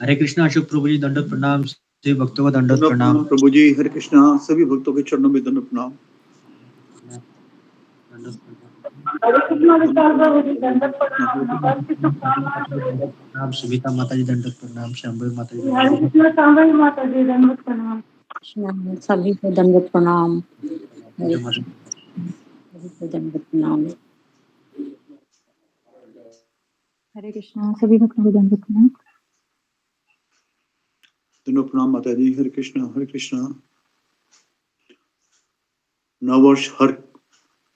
हरे कृष्णा अशोक प्रभु जी, दंडवत प्रणाम। सभी भक्तों को दंडवत प्रणाम। प्रभु जी, हरे कृष्णा। सभी भक्तों के चरणों में दंडवत प्रणाम। प्रणाम सुमिता माता जी, दंडवत प्रणाम। शंभू माता जी, दंडवत प्रणाम। सभी को दंडवत प्रणाम। दंडवत प्रणाम। हरे कृष्णा, सभी भक्तों को दंडवत प्रणाम। दंडवत प्रणाम माता जी। हरे कृष्णा, हरे कृष्णा। नववर्ष हर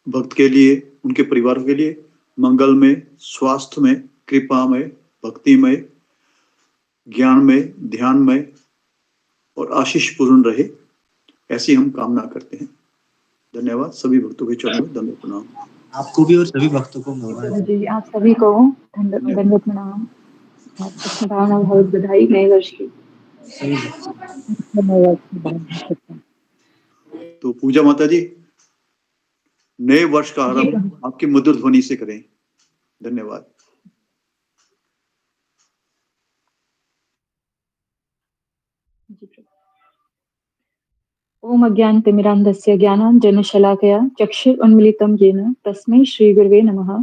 भक्त के लिए, उनके परिवार के लिए मंगल में, स्वास्थ्य में, कृपा में, भक्ति में, ज्ञान में, ध्यान में और आशीष पूर्ण रहे, ऐसी हम कामना करते हैं। धन्यवाद। सभी भक्तों के चरणों में दंडवत प्रणाम। आपको भी और सभी भक्तों को जी, आप सभी को दंडवत प्रणाम। कृष्ण भावना बहुत बधाई नए वर्ष की। तो पूजा माता जी, नए वर्ष का आरंभ आपकी मधुर ध्वनि से करें। धन्यवाद। ओम अज्ञानतिमिरान्धस्य ज्ञानाञ्जनशलाकया चक्षुरुन्मीलितं येन तस्मै श्रीगुरवे नमः।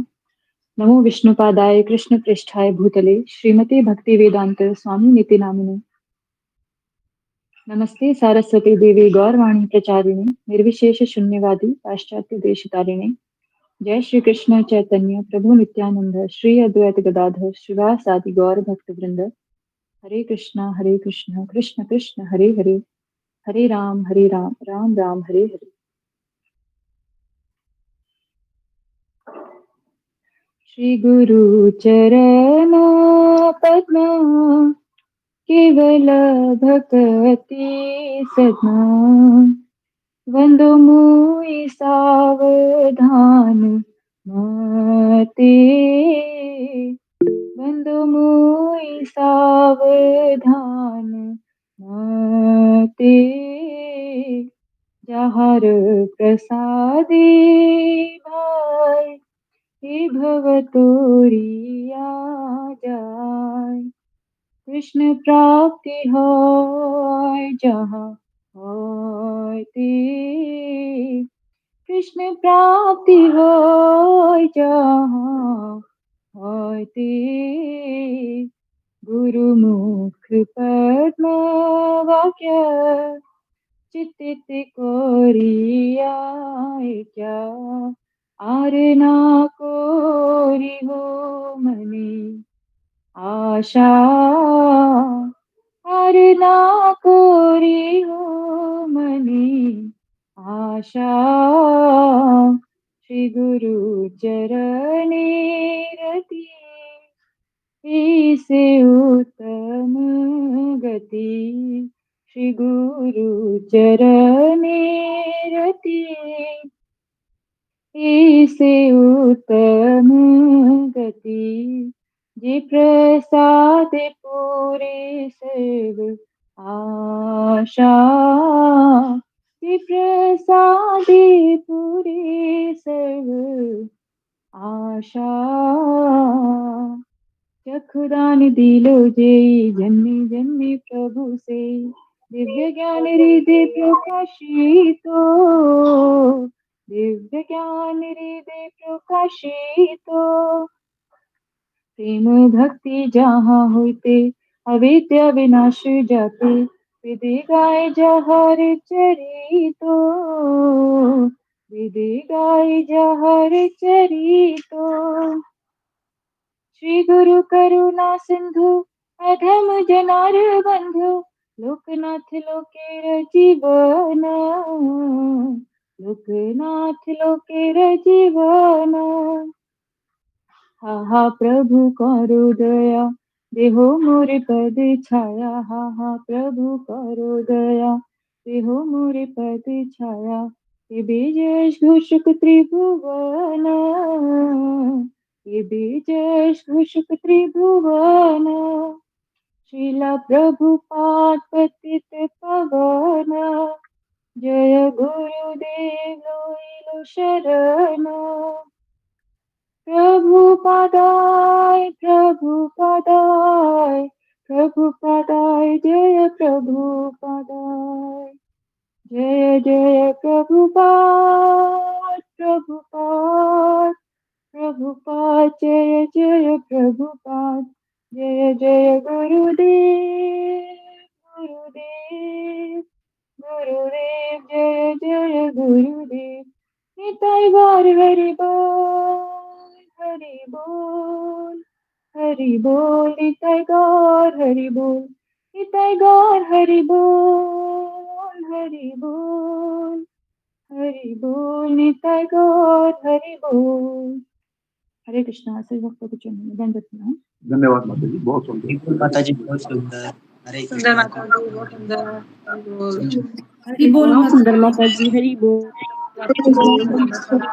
नमो विष्णुपादाय कृष्णपृष्ठाय भूतले श्रीमते भक्तिवेदांत स्वामिनिति नामिने। नमस्ते सारस्वती देवी गौरवाणी प्रचारिणे निर्विशेष शून्यवादी पाश्चात्य देशतारिणे। जय श्री कृष्ण चैतन्य प्रभु नित्यानंद श्री अद्वैत गदाधर श्रीवासादि गौर भक्त वृंद। हरे कृष्ण कृष्ण कृष्ण हरे हरे, हरे राम राम राम हरे हरे। श्री गुरु चरण पद्म केवल भक्ति सद्मा, वंदो मुई सावधान मते, वंदो मुई सावधान मते। जहर प्रसादे भाई हे भव तोरिया जाय, कृष्ण प्राप्ति होय जहाँ होय ते, कृष्ण प्राप्ति होय जहाँ होय ते। गुरुमुख पद्म वाक्य चित्तित कोरिया क्या, आरना कोरी हो मने आशा, आरना कोरी हो मने आशा। श्री गुरु चरणे रति से उत्तम गति, श्री गुरु चरणे रति से उत्तम गति। जे प्रसाद पूरे सर्व आशा, जे प्रसाद पूरे सर्व आशा। चक्षुदान दिलो जेई जन्मे जन्मे प्रभु से, दिव्य ज्ञान हृदय प्रकाशितो, दिव्य ज्ञान हृदय प्रकाशितो। प्रेम भक्ति जहाँ होते अविद्या विनाश जाते, विधि गाय जहर चरितो, विधि गाय जहर चरितो। श्री गुरु करुणा सिंधु अधम जनार बंधु, लोकनाथ लोकेर जीवन, लोकनाथ लोकेर जीवन। हा हा प्रभु करो दया देहो मोरे पद छाया, हा हा प्रभु करो दया देहो मोरे पद छाया। ये बीज घोषक त्रिभुवन, ये बीज घोषक त्रिभुवन। श्रीला प्रभुपाद पतित पावन, जय गुरुदेव लोइलो शरण। प्रभुपादाय प्रभुपादाय प्रभुपादाय जय प्रभुपादाय जय जय प्रभुपाद प्रभुपाद प्रभुपाद जय जय प्रभुपाद जय जय गुरुदेव गुरुदेव गुरुदेव जय जय गुरुदेव निताय गौर हरि बोल हरि बोल हरि बोल निताय गौर हरि बोल निताय गौर हरि बोल हरि बोल हरि बोल निताय गौर हरि बोल। हरे कृष्णा। सभी भक्तों को चरणों में दंडवत प्रणाम। धन्यवाद माता जी, बहुत सुंदर। बिल्कुल माता जी, बहुत सुंदर। हरे सुंदर कृष्णा। माता जी, बहुत सुंदर। हरि बोल। हरि बोल। बहुत सुंदर माता जी, हरि बोल। हरे कृष्णा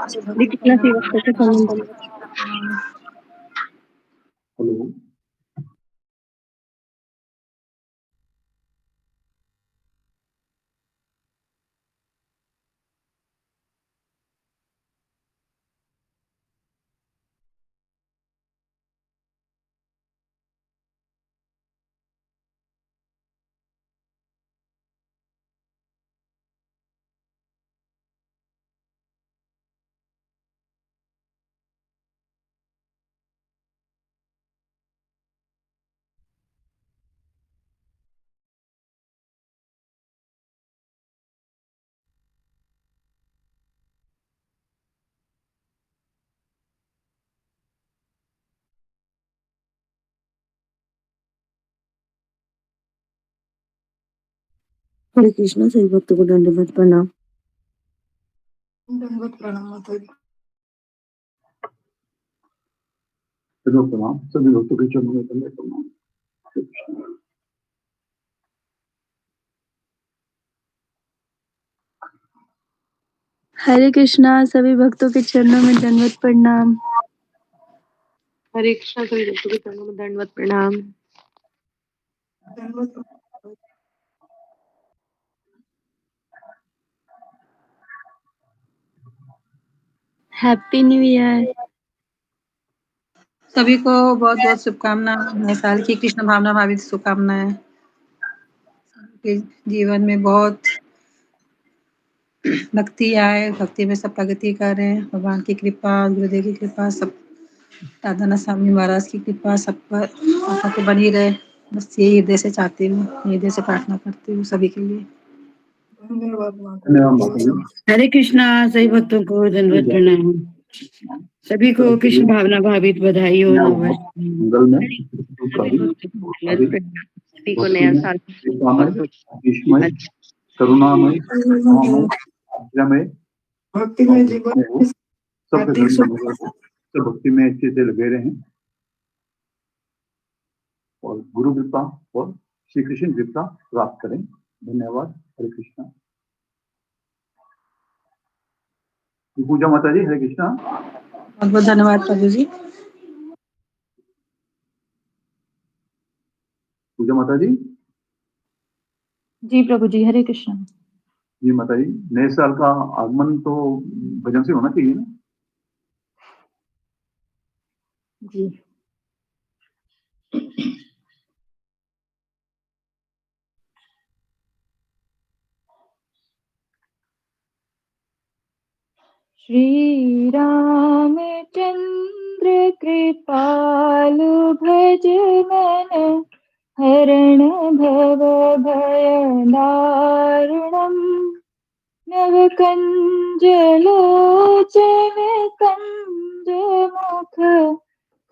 सेवक के चरणों में दंडवत। हेलो, हरे कृष्णा सभी भक्तों को दंडवत प्रणाम। दंडवत प्रणाम माता जी। प्रणाम, सभी भक्तों के चरणों में दंडवत प्रणाम। हरे कृष्णा सभी भक्तों के चरणों में दंडवत प्रणाम। हरे कृष्णा सभी भक्तों के चरणों में दंडवत प्रणाम। दंडवत हैप्पी न्यू ईयर। सभी को बहुत बहुत शुभकामनाएं। नए साल की कृष्ण भावना भावित शुभकामनाएं। सबके जीवन में बहुत भक्ति आए, भक्ति में सब प्रगति करें। भगवान की कृपा, गुरुदेव की कृपा, सब दादा स्वामी महाराज की कृपा सब पर आशा को बनी रहे। बस यही हृदय से चाहती हूँ, हृदय से प्रार्थना करती हूँ सभी के लिए। धन्यवाद माता जी। हरे कृष्णा सभी भक्तों को दंडवत प्रणाम। सभी को कृष्ण भावना भावित बधाई हो नववर्ष। मंगल में सभी को नया साल भक्तिमय, करुणामय, आज्ञामय, भक्तिमय जीवन सब भक्ति में अच्छे से लगे रहें और गुरु कृपा और श्री कृष्ण कृपा प्राप्त करें। धन्यवाद। हरे कृष्णा। पूजा माता जी, हरे कृष्णा। बहुत बहुत धन्यवाद प्रभु जी। पूजा माता जी। जी प्रभु जी। हरे कृष्णा। जी माता जी, नए साल का आगमन तो भजन से होना चाहिए ना? जी। श्री रामचंद्र कृपालु भज मन हरण भव भय दारुणम् नव कंज लोचन कंज मुख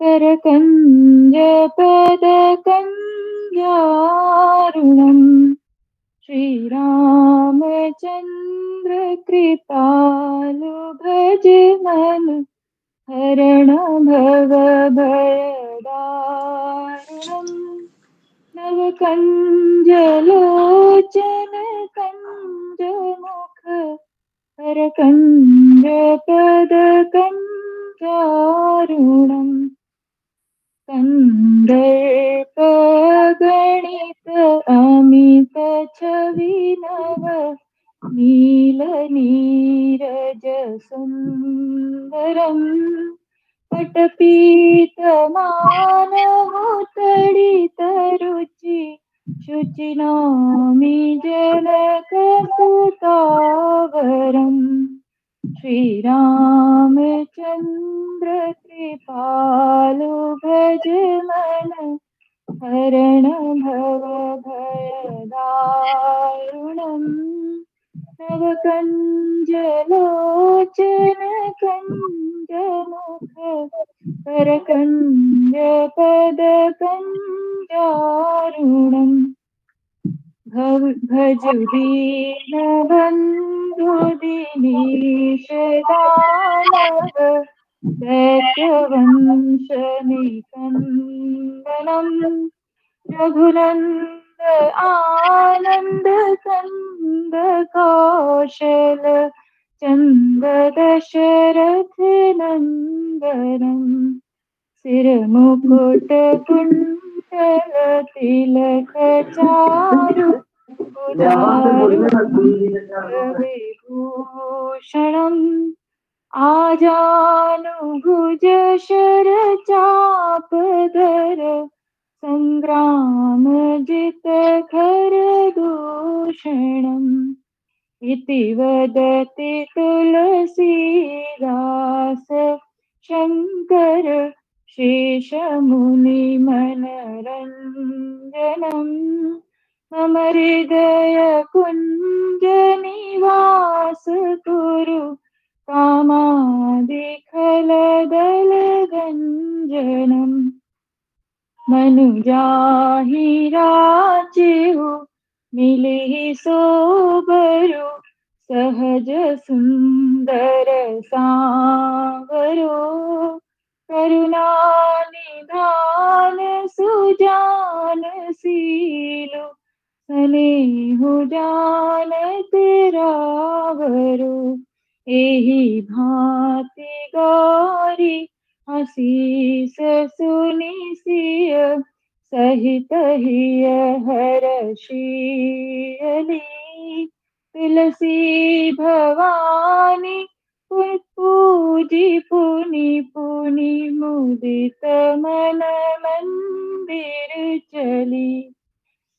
कर कंज पद कंजारुणम् श्री रामचंद्र कृपालु भज मन हरण भव भय दारुणम् नव कंज लोचन कंज मुख कर कंज पद कंजारुणम् कंदर्प गणित अमित छवि नव नील नीरज सुंदरम् पटपीत मानव तडित रुचि शुचिनामि जनकसुतावरम् श्रीरामचन्द्र कृपालु भज मन हरण भव भयदारुणम् नवकञ्जलोचन कञ्जमुख करकञ्जपदकञ्जारुणम् भजुदीनबन्धु दिनेश दानव दैत्यवंशनिकन्दनम् रघुनन्द आनन्द कन्द कौशल चन्द दशरथ नन्दनम् सिरमुकुट कुण्डल तिलक चारु विभूषणम् आजानुभुज शरचापधर सङ्ग्रामजित खरदूषणम् इति वदति तुलसीदास शङ्कर शेषमुनिमनरञ्जनम् मम हृदय कुञ्ज निवास कुरु कामादिखलदलगञ्जनम् मनुजाहि राजेहु मिलिहि सोबरु सहज सुंदर सांवरो करुणानिधान सुजान सीलु स्नेहु जानत रावरो एहि भांति गौरी आशीष सुनिसिय सहित हिय हरषियली तुलसी भवानी पूजी पुनि पुनि मुदित मन मंदिर चली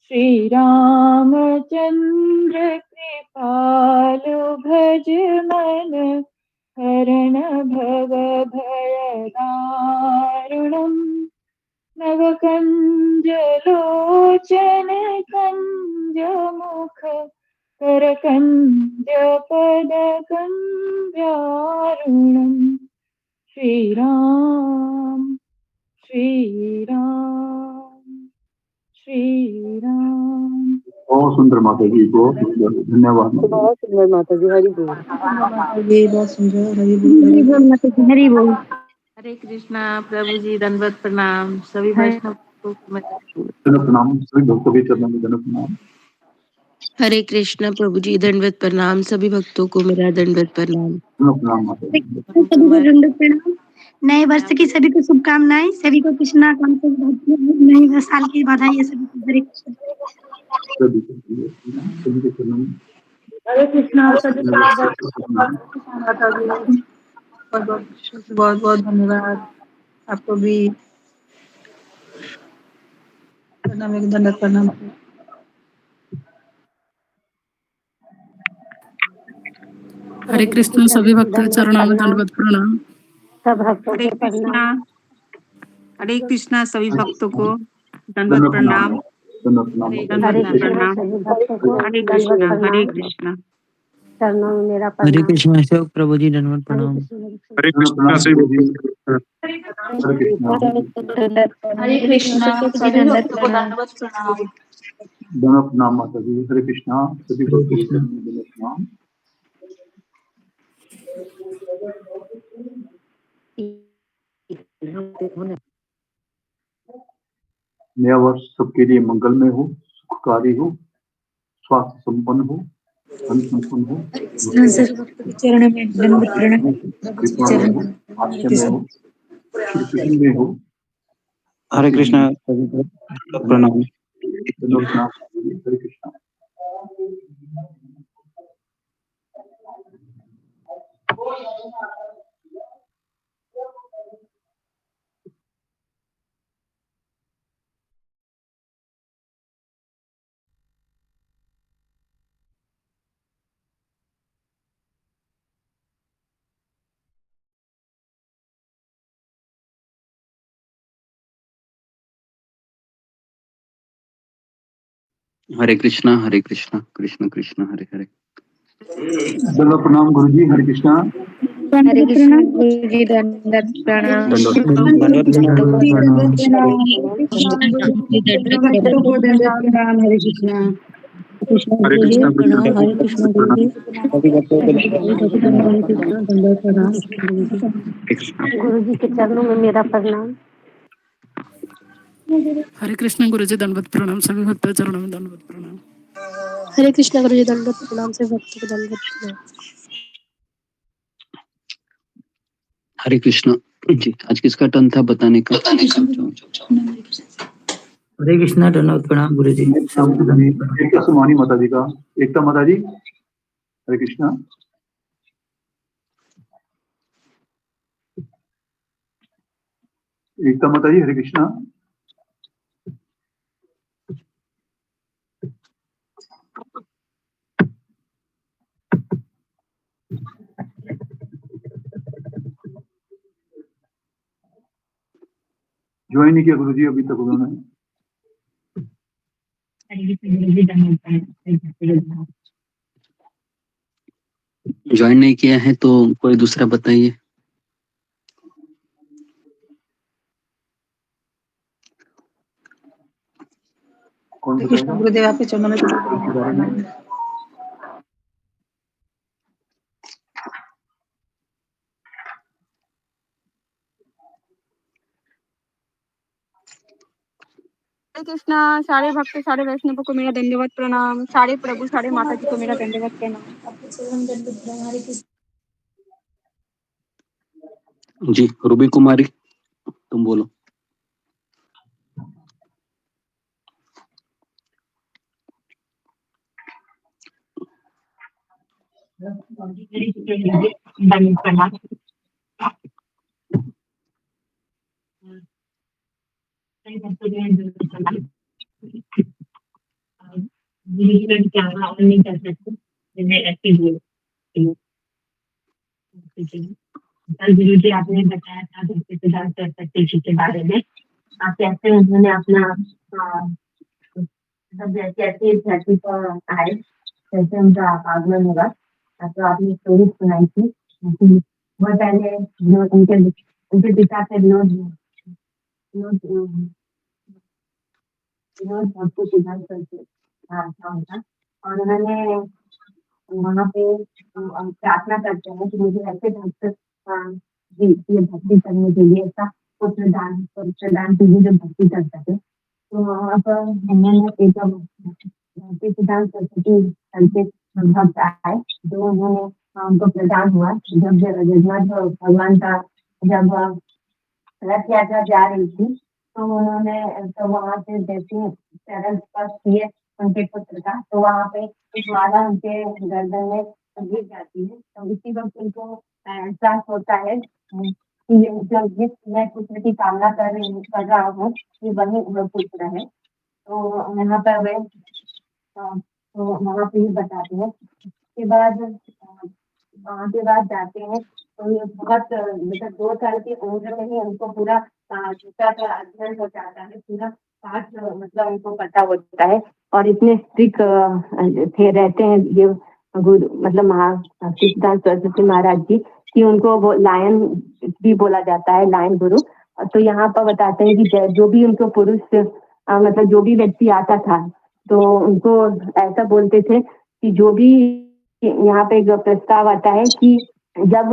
श्री रामचंद्र कृपालु भज मन हरण भव भयदारुणम् नवकञ्जलोचन कञ्जमुख करकञ्जपदकञ्जारुणम् श्रीराम श्रीराम श्रीराम। बहुत सुंदर माता जी, बहुत सुंदर, धन्यवाद माता बहुत सुंदर माता जी, हरि बोल। ये बहुत सुंदर हरि बोल हरि बोल माता जी, हरि बोल। हरे कृष्णा प्रभु जी, दंडवत प्रणाम सभी वैष्णव को मैं जी। प्रणाम सभी भक्तों के चरणों में दंडवत प्रणाम। हरे कृष्णा प्रभु जी, दंडवत प्रणाम सभी भक्तों को मेरा दंडवत प्रणाम। दंडवत प्रणाम माता जी। सभी को दंडवत प्रणाम। नए वर्ष की सभी को शुभकामनाएं। सभी को कृष्णा कांत नए साल की बधाई है सभी को। हरे कृष्ण। सभी के चरणों में हरे कृष्णा सभी को बहुत बहुत धन्यवाद आपको भी। प्रणाम, एक दंडवत प्रणाम। हरे कृष्ण सभी भक्तों के चरणों में दंडवत प्रणाम। सब भक्तों हरे को प्रणाम। कृष्णा सभी भक्तों को दंडवत प्रणाम। दंडवत प्रणाम माता जी। हरे कृष्ण प्रणाम। सभी भक्तों को हरे दंडवत कृष्णा हरे प्रणाम। कृष्णा। चरणों में मेरा हरे प्रणाम। कृष्ण अशोक प्रभु जी दंडवत हरे प्रणाम। कृष्ण हरे कृष्णा सभी हरे कृष्णा हरे कृष्णा सभी भक्तों को दंडवत प्रणाम। दंडवत प्रणाम माता जी। हरे कृष्णा सभी हरे भक्तों के कृष्णा। चरणों में दंडवत प्रणाम। नया वर्ष सबके लिए मंगलमय हो, सुखकारी हो, स्वास्थ्य संपन्न हो, धन संपन्न हो, सभी भक्तों के चरणों में दंडवत प्रणाम। कृपा में हो, आश्चर्य में हो, श्री कृष्ण में हो। हरे कृष्णा सभी को प्रणाम। दंडवत प्रणाम। हरे कृष्णा। हरे कृष्णा कृष्ण कृष्ण हरे हरे। दंडवत प्रणाम गुरु जी। हरे कृष्णा। हरे कृष्ण गुरु जी दंडवत प्रणाम। सभी भक्तों को दंडवत प्रणाम। हरे कृष्णा। कृष्ण हरे गुरु जी कृष्णा प्रणाम। हरे कृष्ण गुरु जी। सभी भक्तों को हरे कृष्णा दंडवत प्रणाम। गुरु जी के चरणों में मेरा प्रणाम। हरे कृष्ण गुरु जी दंडवत प्रणाम। सभी भक्तों के चरणों में दंडवत प्रणाम। हरे कृष्ण गुरु जी दंडवत प्रणाम। से भक्तों को दंडवत प्रणाम। हरे कृष्णा जी। आज किसका टर्न था बताने का? हरे कृष्णा दंडवत प्रणाम गुरु जी। एकता सुमानी माता जी का। एकता माता जी हरे कृष्णा। एकता माता जी हरे कृष्णा। ज्वाइन नहीं किया गुरु जी अभी तक उन्होंने। ज्वाइन नहीं किया है तो कोई दूसरा बताइए। कृष्ण गुरुदेव आपके चरणों में प्रणाम। हरे कृष्णा। सारे भक्त सारे वैष्णवों को मेरा दंडवत प्रणाम। सारे प्रभु सारे माता जी को मेरा दंडवत प्रणाम। जी रूबी कुमारी तुम बोलो। गुरु जी आपने बताया था भक्ति सिद्धांत सरस्वती जी के बारे में। आप कैसे उन्होंने अपना मतलब कैसे इस धरती पर आए, कैसे उनका आगमन हुआ, तो आपने स्टोरी सुनाई थी। वह पहले उनके पिता से विनोद भक्ति सिद्धांत करके था उनका। और उन्होंने वहाँ पे प्रार्थना करते हैं कि मुझे ऐसे भक्त जी ये भक्ति करने के लिए ऐसा प्रदान कीजिए जो भक्ति कर सके। तो वहाँ पर उन्होंने एक भक्ति सिद्धांत सरस्वती करके भक्त आए जो उन्होंने उनको प्रदान हुआ। जब जगन्नाथ भगवान का जब रथ यात्रा जा रही थी तो उन्होंने तो वहाँ से जैसे चरण स्पर्श किए उनके पुत्र का, तो वहाँ पे एक माला उनके गर्दन में गिर जाती है। तो इसी वक्त उनको एहसास होता है कि ये जो जिस मैं पुत्र की कामना कर रहा हूँ ये वही वह पुत्र है। तो यहाँ पर वे तो वहाँ पे ही बताते हैं। उसके बाद वहाँ के बाद जाते हैं तो ये बहुत मतलब 2 साल की उम्र में ही उनको पूरा गीता का अध्ययन हो जाता है, पूरा पाठ मतलब उनको पता होता है। और इतने स्ट्रिक्ट थे रहते हैं ये गुरु मतलब सिद्धांत सरस्वती महाराज जी कि उनको वो लायन भी बोला जाता है, लायन गुरु। तो यहाँ पर बताते हैं कि जो भी उनको पुरुष मतलब जो भी व्यक्ति आता था तो उनको ऐसा बोलते थे कि जो भी यहाँ पे एक प्रस्ताव आता है कि जब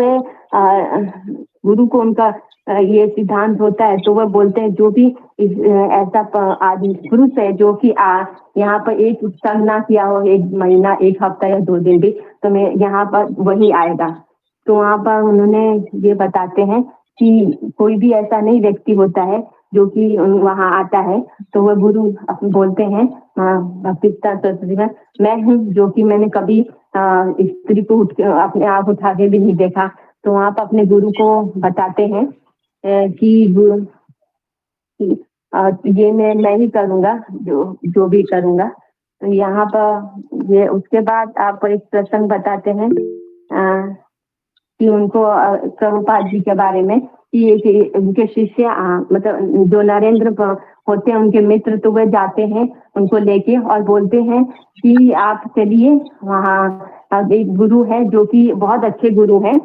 गुरु को उनका ये सिद्धांत होता है तो वह बोलते हैं जो भी ऐसा आदमी पुरुष है जो कि यहाँ पर एक उत्सव ना किया हो, 1 महीना 1 हफ्ता या 2 दिन भी, तो मैं यहाँ पर वही आएगा। तो वहाँ पर उन्होंने ये बताते हैं कि कोई भी ऐसा नहीं व्यक्ति होता है जो कि वहाँ आता है तो वह गुरु बोलते हैं भक्ति सरस्वती में मैं हूँ जो कि मैंने कभी स्त्री को अपने आप उठा के भी नहीं देखा। तो वहाँ पर अपने गुरु को बताते हैं कि ये मैं ही करूँगा जो भी करूँगा। तो यहाँ पर ये उसके बाद आप एक प्रसंग बताते हैं कि उनको प्रभुपाद जी के बारे में कि उनके शिष्य मतलब जो नरेंद्र होते हैं उनके मित्र तो वे जाते हैं उनको लेके और बोलते हैं कि आप चलिए वहाँ एक गुरु है जो कि बहुत अच्छे गुरु हैं,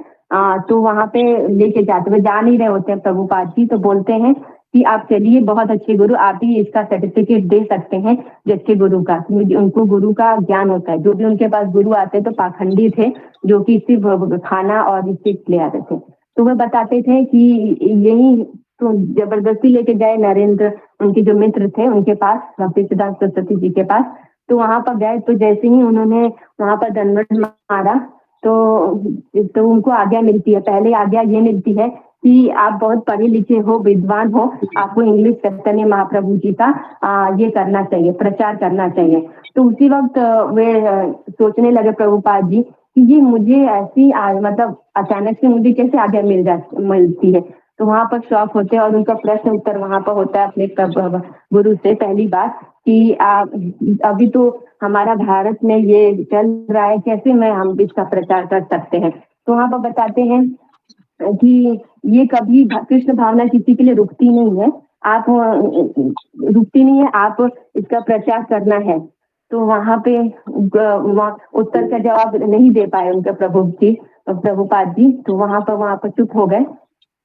तो वहाँ पे लेके जाते हुए जा नहीं रहे होते हैं प्रभुपाद जी, तो बोलते हैं कि आप चलिए, बहुत अच्छे गुरु, आप ही इसका सर्टिफिकेट दे सकते हैं अच्छे गुरु का, क्योंकि उनको गुरु का ज्ञान होता है। जो भी उनके पास गुरु आते तो पाखंडी थे, जो कि सिर्फ खाना और इससे ले आते थे, तो वह बताते थे कि यही तो जबरदस्ती लेके गए नरेंद्र, उनके जो मित्र थे, उनके पास, भक्ति सिद्धांत सरस्वती जी के पास। तो वहां पर गए, तो जैसे ही उन्होंने वहां पर दंडवत मारा तो उनको आज्ञा मिलती है, पहले आज्ञा ये मिलती है कि आप बहुत पढ़े लिखे हो, विद्वान हो, आपको इंग्लिश चैतन्य महाप्रभु जी का ये करना चाहिए, प्रचार करना चाहिए। तो उसी वक्त वे सोचने लगे प्रभुपाद जी कि ये मुझे ऐसी मतलब अचानक से मुझे कैसे आज्ञा मिलती है। तो वहां पर शॉक होते हैं और उनका प्रश्न उत्तर वहां पर होता है अपने गुरु से पहली बात कि अभी तो हमारा भारत में ये चल रहा है, कैसे मैं हम इसका प्रचार कर सकते हैं। तो वहां पर बताते हैं कि ये कभी कृष्ण भावना किसी के लिए रुकती नहीं है, आप रुकती नहीं है, आप इसका प्रचार करना है। तो वहां पे उत्तर का जवाब नहीं दे पाए उनके प्रभुपाद जी, तो वहां पर चुप हो गए।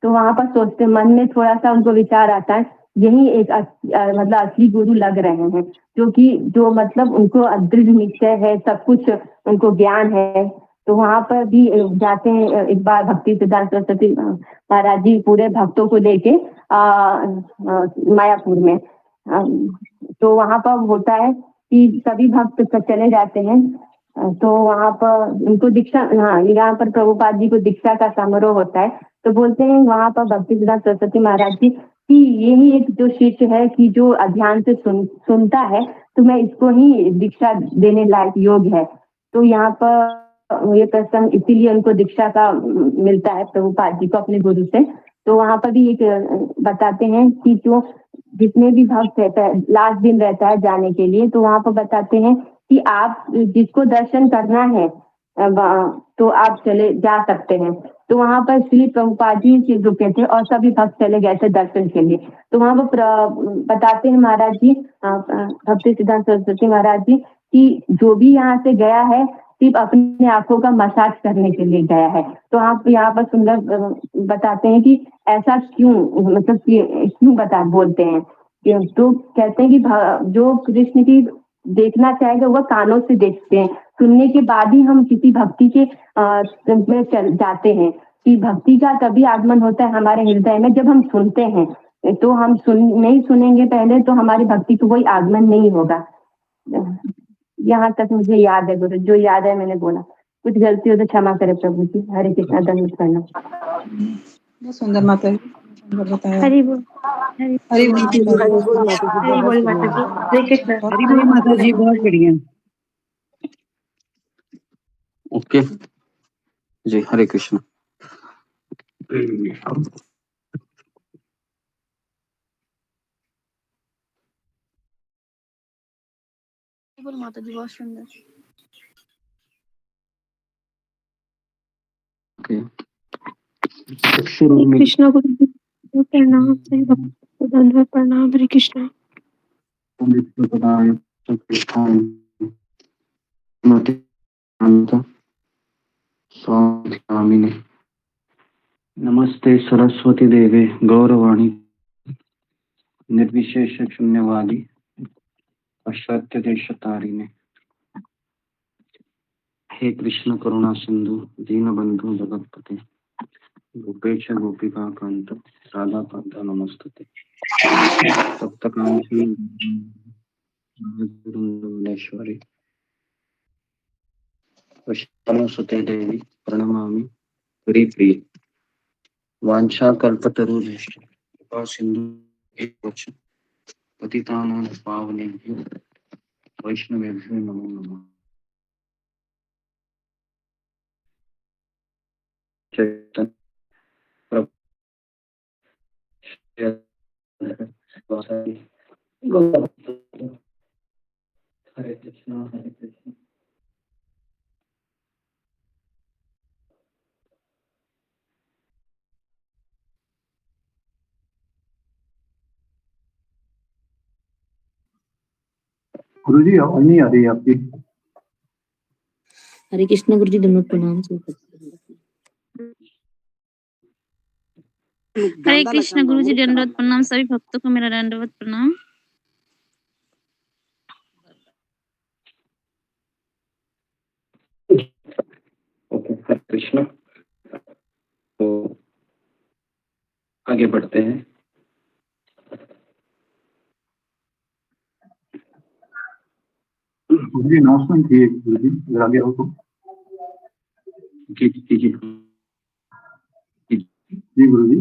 तो वहां पर सोचते, मन में थोड़ा सा उनको विचार आता है, यही एक मतलब असली गुरु लग रहे हैं, जो मतलब उनको अदृढ़ निश्चय है, सब कुछ उनको ज्ञान है। तो वहां पर भी जाते हैं एक बार भक्ति सिद्धांत सरस्वती महाराज जी पूरे भक्तों को लेके मायापुर में, तो वहां पर होता है कि सभी भक्त चले जाते हैं। तो वहां पर उनको दीक्षा, हाँ, यहाँ पर प्रभुपाद जी को दीक्षा का समारोह होता है। तो बोलते हैं वहां पर भक्ति सिद्धांत सरस्वती महाराज जी कि यही एक जो शिष्य है कि जो ध्यान से सुनता है, तो मैं इसको ही दीक्षा देने लायक योग्य है। तो यहाँ पर ये प्रसंग इसीलिए उनको दीक्षा का मिलता है प्रभुपाद जी को अपने गुरु से। तो वहां पर भी एक बताते हैं कि जो जितने भी भक्त रहता है, लास्ट दिन रहता है जाने के लिए, तो वहां पर बताते हैं कि आप जिसको दर्शन करना है तो आप चले जा सकते हैं। तो वहां पर श्री प्रभुपाद जी रुके थे और सभी भक्त चले गए थे दर्शन के लिए। तो वहां पर बताते हैं महाराज जी, भक्ति सिद्धांत सरस्वती महाराज जी, कि जो भी यहाँ से गया है सिर्फ अपनी आंखों का मसाज करने के लिए गया है। तो आप यहाँ पर सुंदर बताते हैं कि ऐसा क्यों, मतलब क्यों बोलते हैं। तो कहते हैं कि जो कृष्ण की देखना चाहेगा वह कानों से देखते हैं, सुनने के बाद ही हम किसी भक्ति के में चल जाते हैं। कि भक्ति का तभी आगमन होता है हमारे हृदय में जब हम सुनते हैं। तो हम नहीं सुनेंगे पहले तो हमारी भक्ति को कोई आगमन नहीं होगा। यहाँ तक मुझे याद है गुरु, जो याद है मैंने बोला, कुछ गलती हो तो क्षमा करे प्रभु जी। हरे कृष्णा, दंडवत प्रणाम। बहुत सुंदर माता जी बताया। हरि बोल, हरि हरि बोल, हरि बोल माता जी, हरे कृष्णा, हरी बोल माता जी, बहुत बढ़िया। ओके जी, हरे कृष्ण। बोल माता जी, बहुत सुंदर। ओके, शुरू में कृष्णा को प्रणाम, सभी भक्तों को दंडवत प्रणाम। हरे कृष्णा। स्वामिने नमस्ते सरस्वती देवे गौरवाणी निर्विशेष शून्यवादी पाश्चात्य देश तारिणे। हे कृष्ण करुणा सिंधु दीनबंधु जगतपते गोपेश गोपिका कांत राधा कांत नमस्तुते। सप्तकांक्षी वृंदेश्वरी वैष्णवसुते देवी प्रणमामि हरिप्रिय। वांछा कल्पतरुभ्यश्च कृपा सिंधु पतितानां पावनेभ्यो वैष्णवेभ्यो नमो नमः। चैतन्य प्रभु हरे कृष्णा हरे कृष्णा। गुरु जी आवाज नहीं आ रही है आपकी। हरे कृष्ण गुरु जी, दंडवत प्रणाम। हरे कृष्ण गुरु जी, दंडवत प्रणाम। सभी भक्तों को मेरा दंडवत प्रणाम। ओके, हरे कृष्ण। तो आगे बढ़ते हैं। गुरु जी अनाउंसमेंट थी एक, गुरु जी अगर आगे हो तो। जी जी जी जी गुरु जी,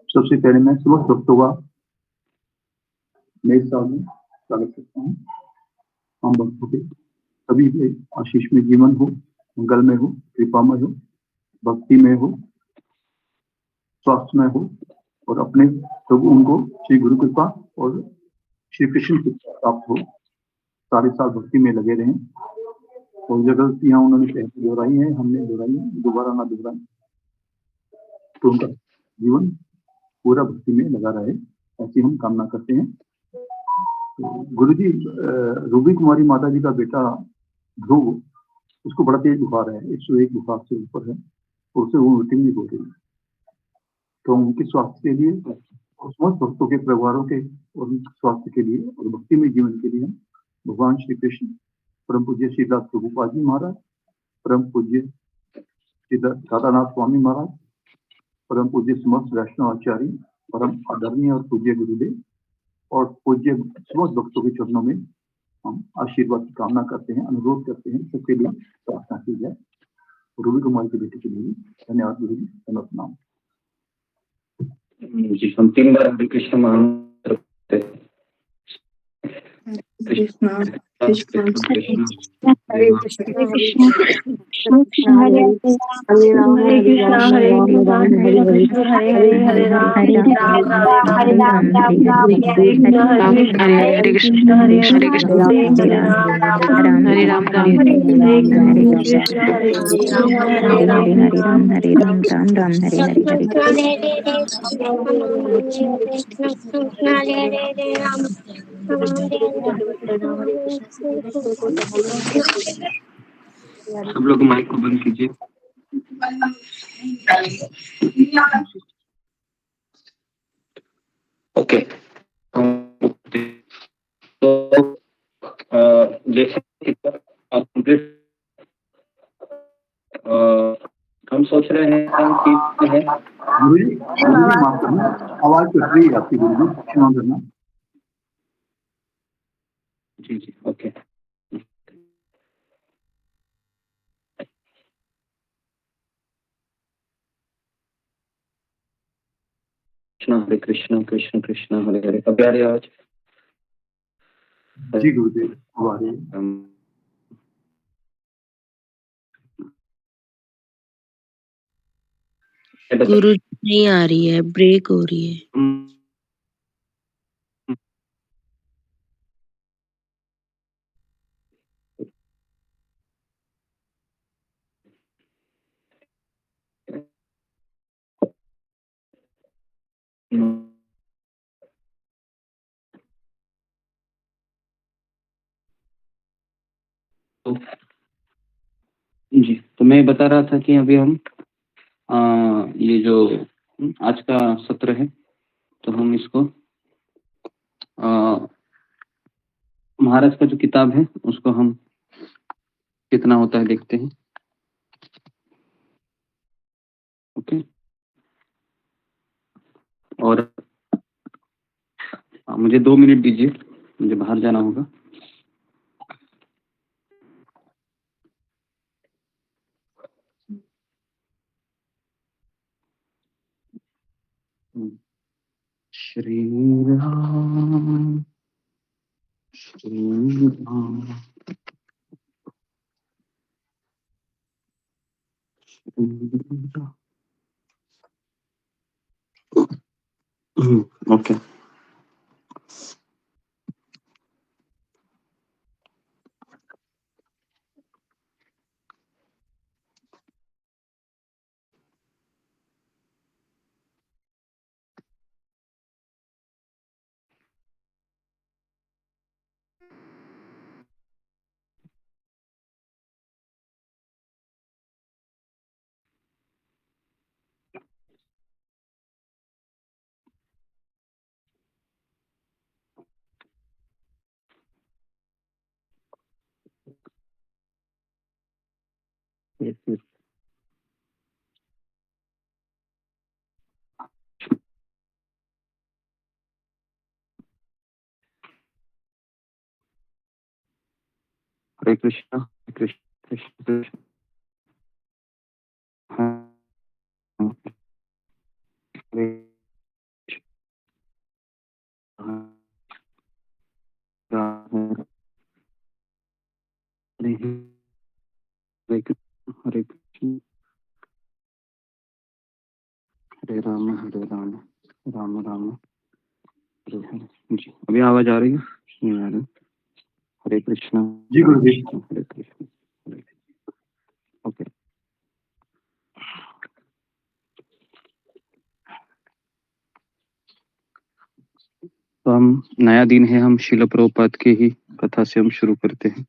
सबसे पहले मैं समस्त भक्तों का नए साल में स्वागत करता हूँ। हम भक्तों के सभी के आशीष में जीवन हो, मंगल में हो, कृपामय हो, भक्ति में हो, स्वास्थ्य में हो, और अपने प्रभु उनको श्री गुरु कृपा और श्री कृष्ण कृपा प्राप्त हो। सारे साल भक्ति में लगे रहें, और जो गलतियां उन्होंने पहले दोहराई हैं, हमने दोहराई हैं, दोबारा ना दोहराएं, तो उनका जीवन पूरा भक्ति में लगा रहे, ऐसी हम कामना करते हैं। तो गुरु जी, रूबी कुमारी माता जी का बेटा ध्रुव, उसको बड़ा तेज बुखार है, 101 बुखार से ऊपर है, और उसे वो मीटिंग भी हो रही है। तो उनके स्वास्थ्य के लिए और समस्त भक्तों के परिवारों के और उनके स्वास्थ्य के लिए और भक्ति में जीवन के लिए भगवान श्री कृष्ण, परम पूज्य श्रीदास प्रभुपाद जी महाराज, परम पूज्य दादानाथ स्वामी महाराज, परम पूज्य समस्त वैष्णव आचार्य, परम आदरणीय और पूज्य गुरुदेव और पूज्य समस्त भक्तों के चरणों में हम आशीर्वाद की कामना करते हैं, अनुरोध करते हैं, सबके लिए प्रार्थना की जाए। रूबी कुमारी के बेटे के लिए धन्यवाद गुरु जी, धन्यवाद नाम। जी, हम 3 बार हरे कृष्ण महामंत्र पढ़ते हैं। कृष्ण कृष्ण कृष्ण हरे कृष्ण हरे कृष्ण कृष्ण हरे हरे कृष्ण हरे कृष्ण हरे कृष्ण हरे हरे हरे राम हरे राम हरे राम राम राम हरे हरे कृष्ण हरे कृष्ण हरे हरे हरे राम राम हरे राम राम हरे कृष्ण हरे राम हरे राम हरे राम राम राम हरे हरे हरे सब लोग माइक को बंद कीजिए। ओके, तो जैसे कंप्लीट हम सोच रहे हैं कि गुरु जी माफ करना, आवाज कट रही है आपकी गुरु जी, क्षमा करना। जी जी ओके। कृष्ण हरे कृष्ण कृष्ण कृष्ण हरे हरे। अब आ रही आवाज? जी गुरुदेव, अब आ रही है। गुरु नहीं आ रही है, ब्रेक हो रही है। जी, तो मैं बता रहा था कि अभी हम ये जो आज का सत्र है, तो हम इसको महाराज का जो किताब है उसको हम कितना होता है देखते हैं। ओके, और मुझे 2 मिनट दीजिए, मुझे बाहर जाना होगा। श्री राम श्री राम श्री राम। ओके, ये फिर हरे कृष्णा कृष्ण कृष्ण कृष्ण हरे राम हरे कृष्ण हरे कृष्ण हरे राम राम राम हरे हरे। जी अभी आवाज आ रही है? नहीं आ रही। हरे कृष्णा जी गुरु जी। हरे कृष्ण हरे ओके। तो हम नया दिन है, हम शिल प्रभुपाद की ही कथा से हम शुरू करते हैं।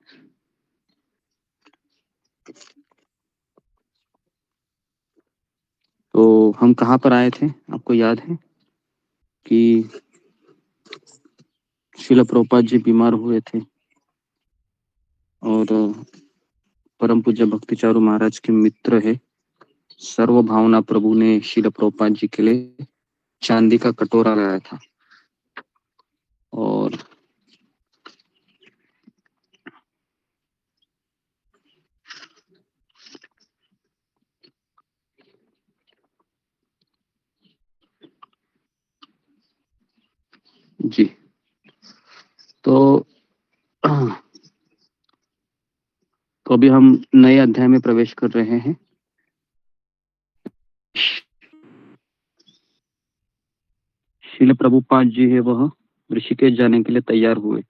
तो हम कहाँ पर आए थे आपको याद है कि शिल प्रभुपाद जी बीमार हुए थे और परम पूज्य भक्ति चारू महाराज के मित्र है सर्व भावना प्रभु ने शिल प्रभुपाद जी के लिए चांदी का कटोरा लाया था और जी तो अभी हम नए अध्याय में प्रवेश कर रहे हैं। शिल प्रभुपाद जी है वह ऋषिकेश जाने के लिए तैयार हुए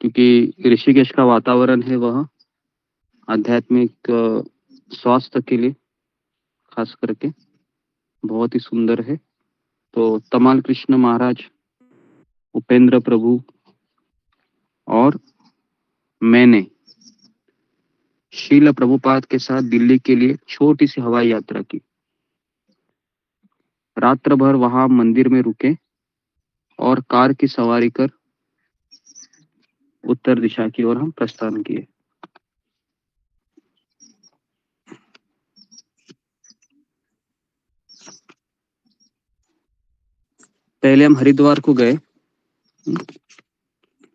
क्योंकि ऋषिकेश का वातावरण है वह आध्यात्मिक स्वास्थ्य के लिए खास करके बहुत ही सुंदर है। तो तमाल कृष्ण महाराज, उपेंद्र प्रभु और मैंने शील प्रभुपाद के साथ दिल्ली के लिए छोटी सी हवाई यात्रा की। रात्र भर वहां मंदिर में रुके और कार की सवारी कर उत्तर दिशा की ओर हम प्रस्थान किए। पहले हम हरिद्वार को गए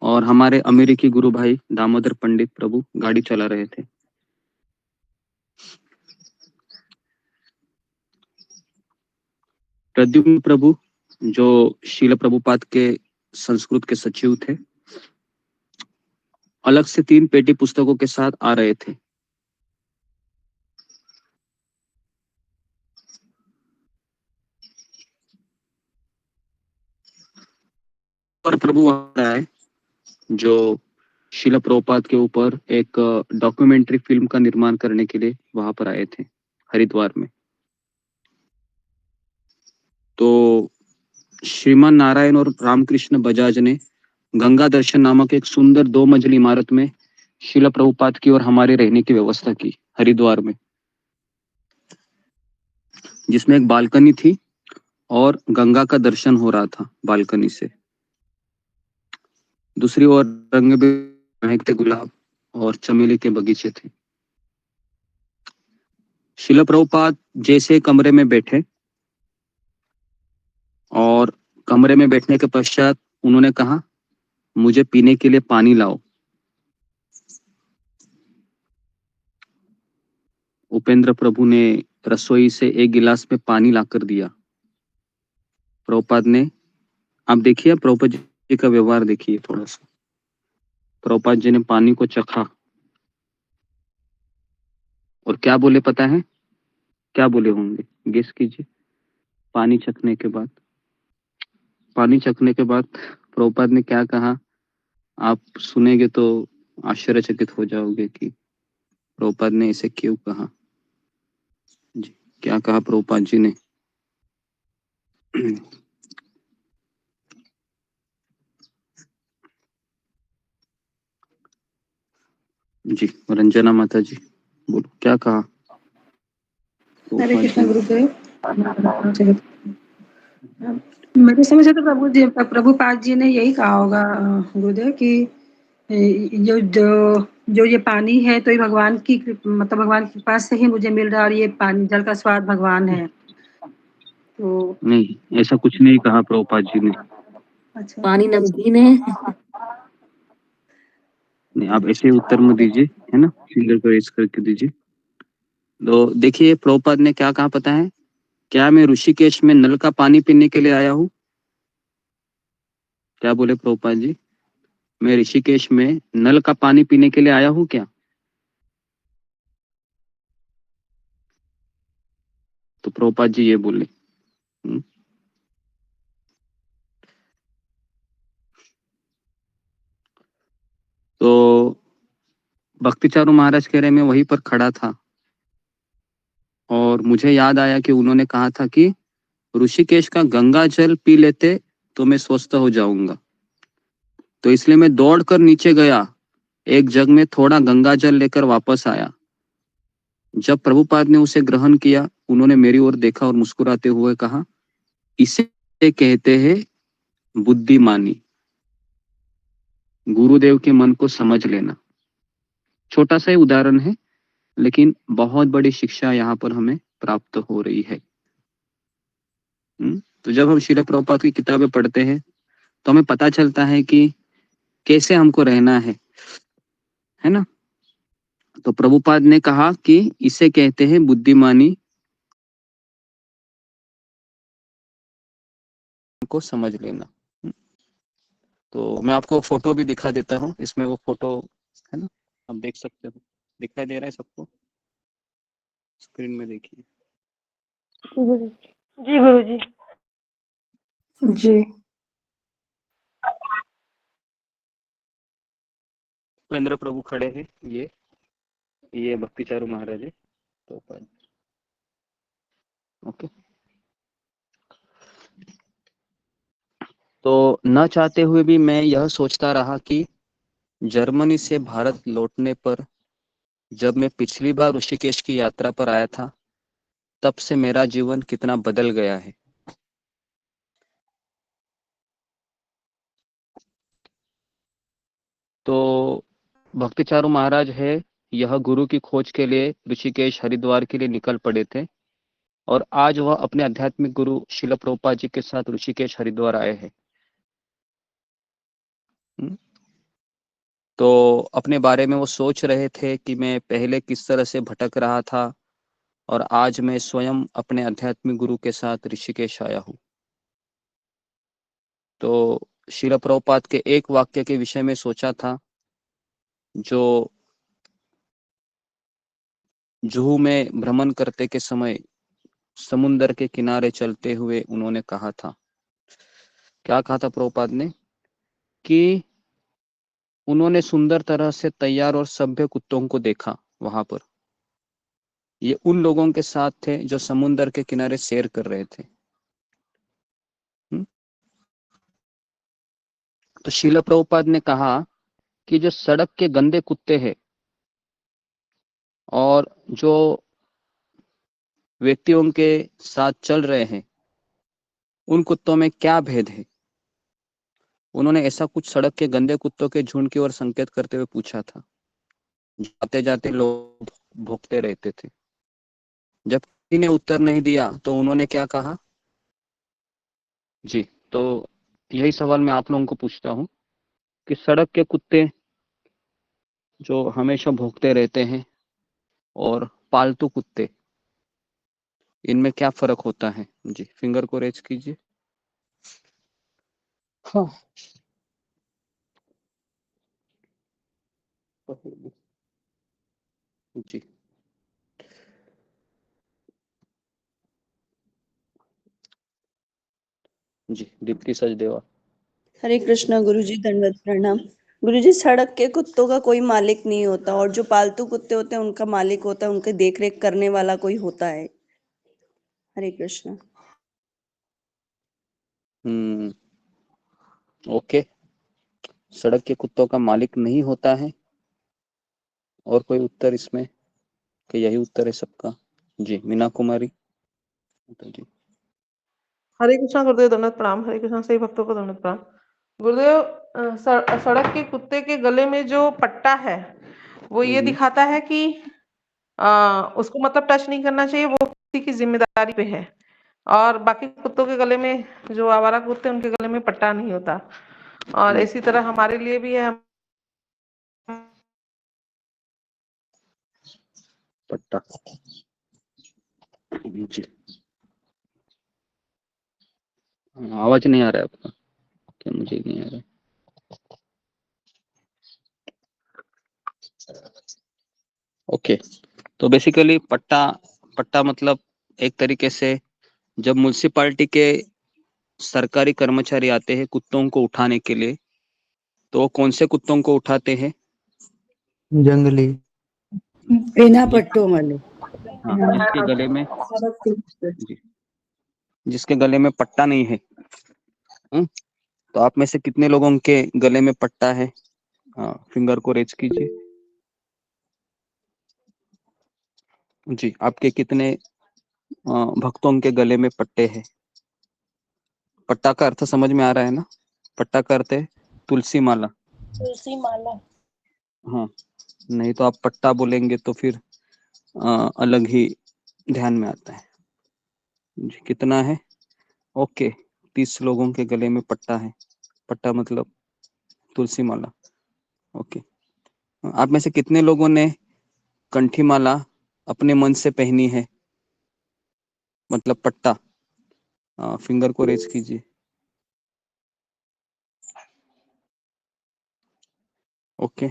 और हमारे अमेरिकी गुरु भाई दामोदर पंडित प्रभु गाड़ी चला रहे थे। प्रद्युम्न प्रभु जो शील प्रभुपाद के संस्कृत के सचिव थे अलग से 3 पेटी पुस्तकों के साथ आ रहे थे। और प्रभु आए जो शील प्रभुपाद के ऊपर एक डॉक्यूमेंट्री फिल्म का निर्माण करने के लिए वहां पर आए थे हरिद्वार में। तो श्रीमान नारायण और रामकृष्ण बजाज ने गंगा दर्शन नामक एक सुंदर 2 मंजिली इमारत में शील प्रभुपाद की और हमारे रहने की व्यवस्था की हरिद्वार में, जिसमें एक बालकनी थी और गंगा का दर्शन हो रहा था बालकनी से। दूसरी ओर रंग महकते गुलाब और चमेली के बगीचे थे। शील प्रभुपाद जैसे कमरे में बैठे और कमरे में बैठने के पश्चात उन्होंने कहा, मुझे पीने के लिए पानी लाओ। उपेंद्र प्रभु ने रसोई से एक गिलास में पानी लाकर दिया। प्रभुपाद ने, आप देखिए प्रभुपाद जी का व्यवहार देखिए थोड़ा सा। प्रभुपाद जी ने पानी को चखा और क्या बोले पता है? क्या बोले होंगे? गेस कीजिए। पानी चखने के बाद प्रभुपाद ने क्या कहा? आप सुनेंगे तो आश्चर्यचकित हो जाओगे कि प्रभुपाद ने इसे क्यों कहा। जी क्या कहा प्रभुपाद जी ने? जी रंजना माता जी बोलो क्या कहा? हरे कृष्ण गुरुदेव। मेरे समझ से तो प्रभुपाद जी ने यही कहा होगा गुरुदेव कि जो जो जो ये पानी है तो ये भगवान की मतलब भगवान के पास से ही मुझे मिल रहा है और ये पानी जल का स्वाद भगवान है। तो नहीं, ऐसा कुछ नहीं कहा प्रभुपाद जी ने। अच्छा पानी नमकीन है। नहीं, आप ऐसे उत्तर में दीजिए, है ना, फिंगर को रेज करके दीजिए। तो देखिए प्रभुपाद ने क्या कहा पता है? क्या मैं ऋषिकेश में नल का पानी पीने के लिए आया हूँ? क्या बोले प्रभुपाद जी? मैं ऋषिकेश में नल का पानी पीने के लिए आया हूँ क्या? तो प्रभुपाद जी ये बोले। तो भक्तिचारू महाराज कह रहे मैं वहीं पर खड़ा था और मुझे याद आया कि उन्होंने कहा था कि ऋषिकेश का गंगा जल पी लेते तो मैं स्वस्थ हो जाऊंगा। तो इसलिए मैं दौड़कर नीचे गया, एक जग में थोड़ा गंगा जल लेकर वापस आया। जब प्रभुपाद ने उसे ग्रहण किया, उन्होंने मेरी ओर देखा और मुस्कुराते हुए कहा, इसे कहते हैं बुद्धिमानी, गुरुदेव के मन को समझ लेना। छोटा सा ही उदाहरण है, लेकिन बहुत बड़ी शिक्षा यहाँ पर हमें प्राप्त हो रही है। तो जब हम श्रील प्रभुपाद की किताबें पढ़ते हैं तो हमें पता चलता है कि कैसे हमको रहना है ना। तो प्रभुपाद ने कहा कि इसे कहते हैं बुद्धिमानी, को समझ लेना। तो मैं आपको फोटो भी दिखा देता हूँ, इसमें वो फोटो है ना, आप देख सकते हो। दिखाई दे रहा है सबको? स्क्रीन में देखिए। जी गुरुजी। जी। उपेंद्र प्रभु खड़े हैं, ये भक्तिचारू महाराज है। तो ओके। तो न चाहते हुए भी मैं यह सोचता रहा कि जर्मनी से भारत लौटने पर जब मैं पिछली बार ऋषिकेश की यात्रा पर आया था, तब से मेरा जीवन कितना बदल गया है। तो भक्तिचारू महाराज है, यह गुरु की खोज के लिए ऋषिकेश हरिद्वार के लिए निकल पड़े थे और आज वह अपने आध्यात्मिक गुरु श्रील प्रभुपाद जी के साथ ऋषिकेश हरिद्वार आए हैं। तो अपने बारे में वो सोच रहे थे कि मैं पहले किस तरह से भटक रहा था और आज मैं स्वयं अपने आध्यात्मिक गुरु के साथ ऋषिकेश आया हूँ। तो श्रील प्रभुपाद के एक वाक्य के विषय में सोचा था, जो जुहू में भ्रमण करते के समय समुन्दर के किनारे चलते हुए उन्होंने कहा था। क्या कहा था प्रभुपाद ने? कि उन्होंने सुंदर तरह से तैयार और सभ्य कुत्तों को देखा वहां पर। ये उन लोगों के साथ थे जो समुन्दर के किनारे सैर कर रहे थे। तो श्रील प्रभुपाद ने कहा कि जो सड़क के गंदे कुत्ते हैं और जो व्यक्तियों के साथ चल रहे हैं, उन कुत्तों में क्या भेद है? उन्होंने ऐसा कुछ सड़क के गंदे कुत्तों के झुंड की ओर संकेत करते हुए पूछा था। जाते जाते लोग भौंकते रहते थे। जब किसी ने उत्तर नहीं दिया तो उन्होंने क्या कहा? जी, तो यही सवाल मैं आप लोगों को पूछता हूँ कि सड़क के कुत्ते जो हमेशा भौंकते रहते हैं और पालतू कुत्ते, इनमें क्या फर्क होता है? जी, फिंगर को रेज कीजिए। हाँ, जी, जी, दीप्ति सचदेवा। हरे कृष्णा गुरुजी, दंडवत प्रणाम। गुरुजी, सड़क के कुत्तों का कोई मालिक नहीं होता और जो पालतू कुत्ते होते हैं उनका मालिक होता है, उनके देख रेख करने वाला कोई होता है। हरे कृष्णा। ओके। सड़क के कुत्तों का मालिक नहीं होता है। और कोई उत्तर इसमें? कि यही उत्तर है सबका? जी, मीना कुमारी जी। हरे कृष्णा गुरुदेव, दंडवत प्रणाम। हरे कृष्णा सभी भक्तों को दंडवत प्रणाम। गुरुदेव, सड़क के कुत्ते के गले में जो पट्टा है वो ये दिखाता है कि उसको मतलब टच नहीं करना चाहिए, वो किसी की जिम्मेदारी पे है। और बाकी कुत्तों के गले में, जो आवारा कुत्ते उनके गले में पट्टा नहीं होता। और इसी तरह हमारे लिए भी है। पट्टा जी। आवाज नहीं आ रहा है आपका क्या? मुझे नहीं आ रहा। ओके, तो बेसिकली पट्टा मतलब एक तरीके से जब म्युनिसिपैलिटी के सरकारी कर्मचारी आते हैं कुत्तों को उठाने के लिए, तो वो कौन से कुत्तों को उठाते हैं? जंगली। बिना पट्टों वाले। हाँ, जिसके गले में जी, जिसके गले में पट्टा नहीं है। तो आप में से कितने लोगों के गले में पट्टा है? फिंगर को रेज कीजिए। जी, आपके कितने भक्तों के गले में पट्टे हैं? पट्टा का अर्थ समझ में आ रहा है ना? पट्टा का अर्थ है तुलसी माला। तुलसी माला। हाँ, नहीं तो आप पट्टा बोलेंगे तो फिर अलग ही ध्यान में आता है जी। कितना है? ओके, 30 लोगों के गले में पट्टा है। पट्टा मतलब तुलसी माला। ओके, आप में से कितने लोगों ने कंठी माला अपने मन से पहनी है, मतलब पट्टा? फिंगर को रेज कीजिए। ओके,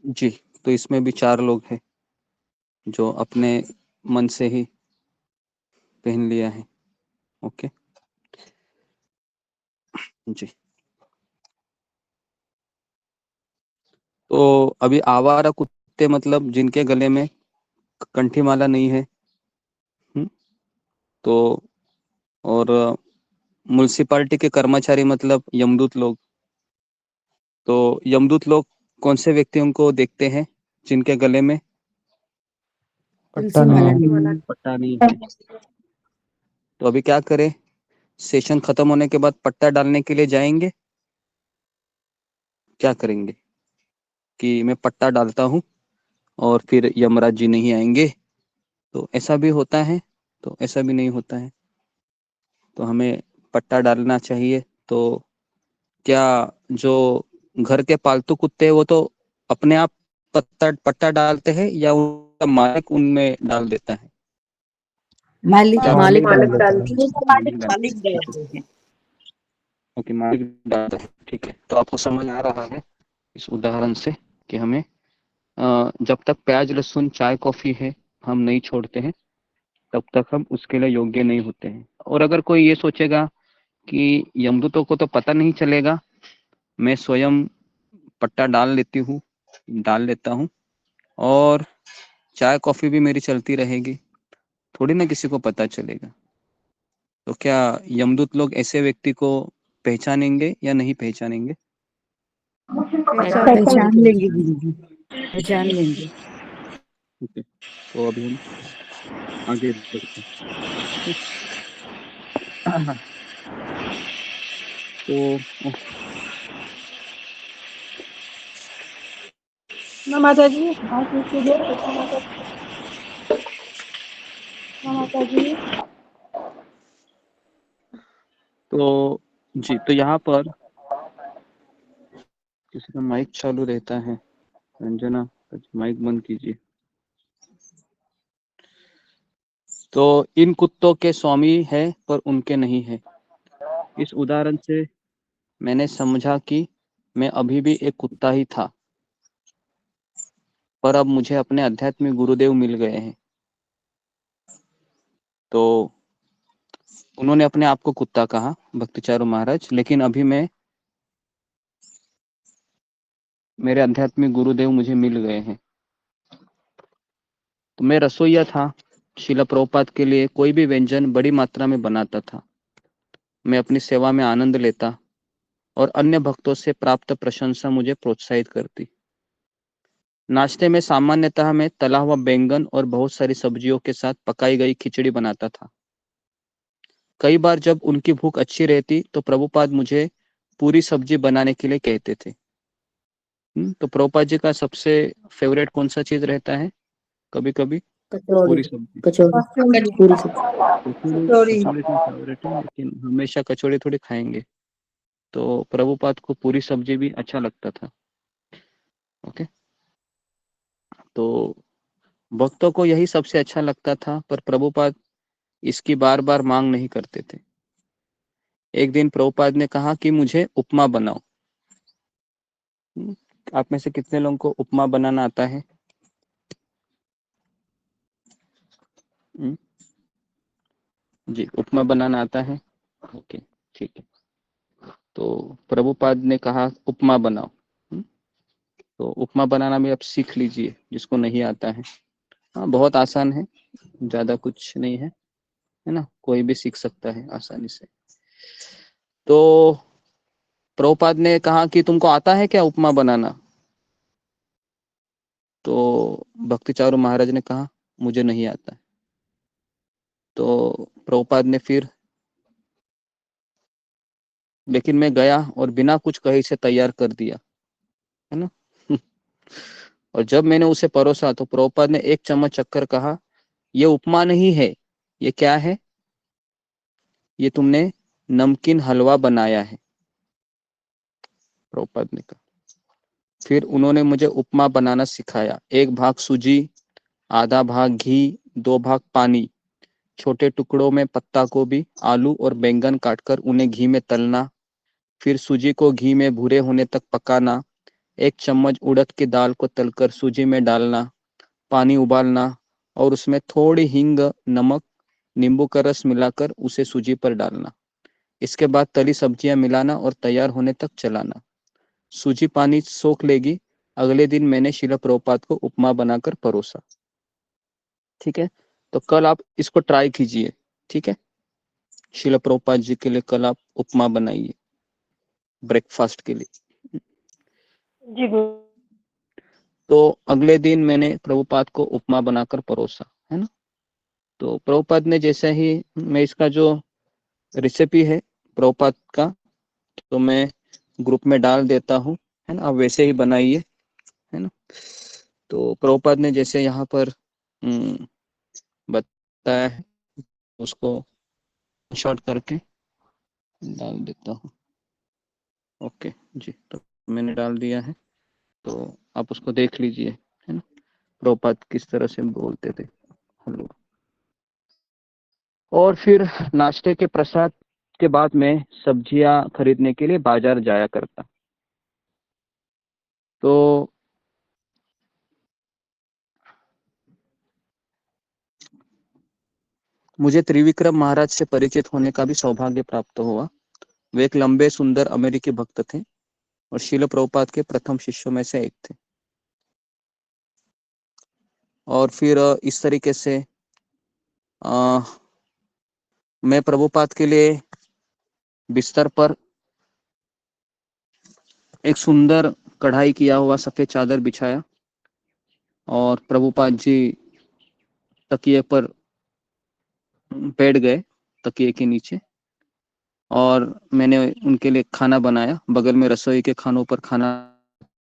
जी, तो इसमें भी 4 लोग हैं जो अपने मन से ही पहन लिया है। ओके जी, तो अभी आवारा कुत्ते मतलब जिनके गले में कंठी माला नहीं है, तो और म्युनिसिपैलिटी के कर्मचारी मतलब यमदूत लोग। तो यमदूत लोग कौन से व्यक्तियों को देखते हैं जिनके गले में तुलसी माला नहीं। पट्टा नहीं है? तो अभी क्या करें? सेशन खत्म होने के बाद पट्टा डालने के लिए जाएंगे? क्या करेंगे कि मैं पट्टा डालता हूँ और फिर यमराज जी नहीं आएंगे? तो ऐसा भी होता है, तो ऐसा भी नहीं होता है। तो हमें पट्टा डालना चाहिए। तो क्या जो घर के पालतू कुत्ते हैं वो तो अपने आप पट्टा डालते हैं या उनका मालिक उनमें डाल देता है? मालिक मालिक डाल देता है। मालिक डालते हैं। ओके, मालिक डालता है, ठीक है। तो आपको समझ आ रहा है इस उदाहरण से कि हमें जब तक प्याज लहसुन चाय कॉफी है हम नहीं छोड़ते हैं तब तक हम उसके लिए योग्य नहीं होते हैं। और अगर कोई ये सोचेगा कि यमदूतों को तो पता नहीं चलेगा, मैं स्वयं पट्टा डाल लेता हूँ और चाय कॉफी भी मेरी चलती रहेगी, थोड़ी ना किसी को पता चलेगा। तो क्या यमदूत लोग ऐसे व्यक्ति को पहचानेंगे या नहीं पहचानेंगे? पहचान लेंगे गुरुजी, पहचान लेंगे। ओके, तो अभी हम आगे बढ़ते हैं। तो माता जी माता जी। तो जी, तो यहाँ पर किसी का माइक चालू रहता है। रंजना, माइक बंद कीजिए। तो इन कुत्तों के स्वामी है पर उनके नहीं है। इस उदाहरण से मैंने समझा कि मैं अभी भी एक कुत्ता ही था, पर अब मुझे अपने आध्यात्मिक गुरुदेव मिल गए हैं। तो उन्होंने अपने आप को कुत्ता कहा भक्तिचारू महाराज, लेकिन अभी मेरे आध्यात्मिक गुरुदेव मुझे मिल गए हैं। तो मैं रसोइया था, शिला प्रभुपाद के लिए कोई भी व्यंजन बड़ी मात्रा में बनाता था। मैं अपनी सेवा में आनंद लेता और अन्य भक्तों से प्राप्त प्रशंसा मुझे प्रोत्साहित करती। नाश्ते में सामान्यतः मैं तला हुआ बैंगन और बहुत सारी सब्जियों के साथ पकाई गई खिचड़ी बनाता था। कई बार जब उनकी भूख अच्छी रहती तो प्रभुपाद मुझे पूरी सब्जी बनाने के लिए कहते थे। तो प्रभुपाद जी का सबसे फेवरेट कौन सा चीज रहता है? कभी कभी कचौड़ी पूरी सब्जी। कचौड़ी पूरी सब्जी कचौड़ी तो फेवरेट है, लेकिन हमेशा कचौड़ी थोड़ी खाएंगे। तो प्रभुपाद को पूरी सब्जी भी अच्छा लगता था। ओके, तो भक्तों को यही सबसे अच्छा लगता था, पर प्रभुपाद इसकी बार बार मांग नहीं करते थे। एक दिन प्रभुपाद ने कहा कि मुझे उपमा बनाओ। आप में से कितने लोगों को उपमा बनाना आता है? जी, उपमा बनाना आता है। ओके, ठीक है। तो प्रभुपाद ने कहा उपमा बनाओ। तो उपमा बनाना भी आप सीख लीजिए, जिसको नहीं आता है। हाँ, बहुत आसान है, ज्यादा कुछ नहीं है ना, कोई भी सीख सकता है आसानी से। तो प्रभुपाद ने कहा कि तुमको आता है क्या उपमा बनाना? तो भक्ति चारू महाराज ने कहा मुझे नहीं आता है। तो प्रभुपाद ने फिर, लेकिन मैं गया और बिना कुछ कहे से तैयार कर दिया, है ना। और जब मैंने उसे परोसा तो प्रभुपाद ने एक चम्मच चक्कर कहा, ये उपमा नहीं है, ये क्या है? ये तुमने नमकीन हलवा बनाया है, प्रभुपाद ने कहा। फिर उन्होंने मुझे उपमा बनाना सिखाया। 1 भाग सूजी, आधा भाग घी, 2 भाग पानी, छोटे टुकड़ों में पत्ता गोभी, आलू और बैंगन काटकर उन्हें घी में तलना, फिर सूजी को घी में भूरे होने तक पकाना, 1 चम्मच उड़द की दाल को तलकर सूजी में डालना, पानी उबालना और उसमें थोड़ी हींग, नमक, नींबू का रस मिलाकर उसे सूजी पर डालना। इसके बाद तली सब्जियां मिलाना और तैयार होने तक चलाना। सूजी पानी सोख लेगी। अगले दिन मैंने शिला प्रभुपाद को उपमा बनाकर परोसा। ठीक है, तो कल आप इसको ट्राई कीजिए। ठीक है, शिला प्रभुपाद जी के लिए कल आप उपमा बनाइए ब्रेकफास्ट के लिए। जी तो अगले दिन मैंने प्रभुपाद को उपमा बनाकर परोसा, है ना। तो प्रभुपाद ने जैसे ही, मैं इसका जो रेसिपी है प्रभुपाद का, तो मैं ग्रुप में डाल देता हूँ, है ना। आप वैसे ही बनाइए, है ना। तो प्रभुपाद ने जैसे यहाँ पर बताया है, उसको शॉर्ट करके डाल देता हूँ। ओके जी, तो मैंने डाल दिया है, तो आप उसको देख लीजिए, है ना। प्रभुपाद किस तरह से बोलते थे हेलो। और फिर नाश्ते के प्रसाद के बाद मैं सब्जियां खरीदने के लिए बाजार जाया करता। तो मुझे त्रिविक्रम महाराज से परिचित होने का भी सौभाग्य प्राप्त हुआ। वे एक लंबे सुंदर अमेरिकी भक्त थे और शील प्रभुपाद के प्रथम शिष्यों में से एक थे। और फिर इस तरीके से मैं प्रभुपाद के लिए बिस्तर पर एक सुंदर कढ़ाई किया हुआ सफेद चादर बिछाया और प्रभुपाद जी तकिए पर बैठ गए, तकिए के नीचे, और मैंने उनके लिए खाना बनाया। बगल में रसोई के खानों पर खाना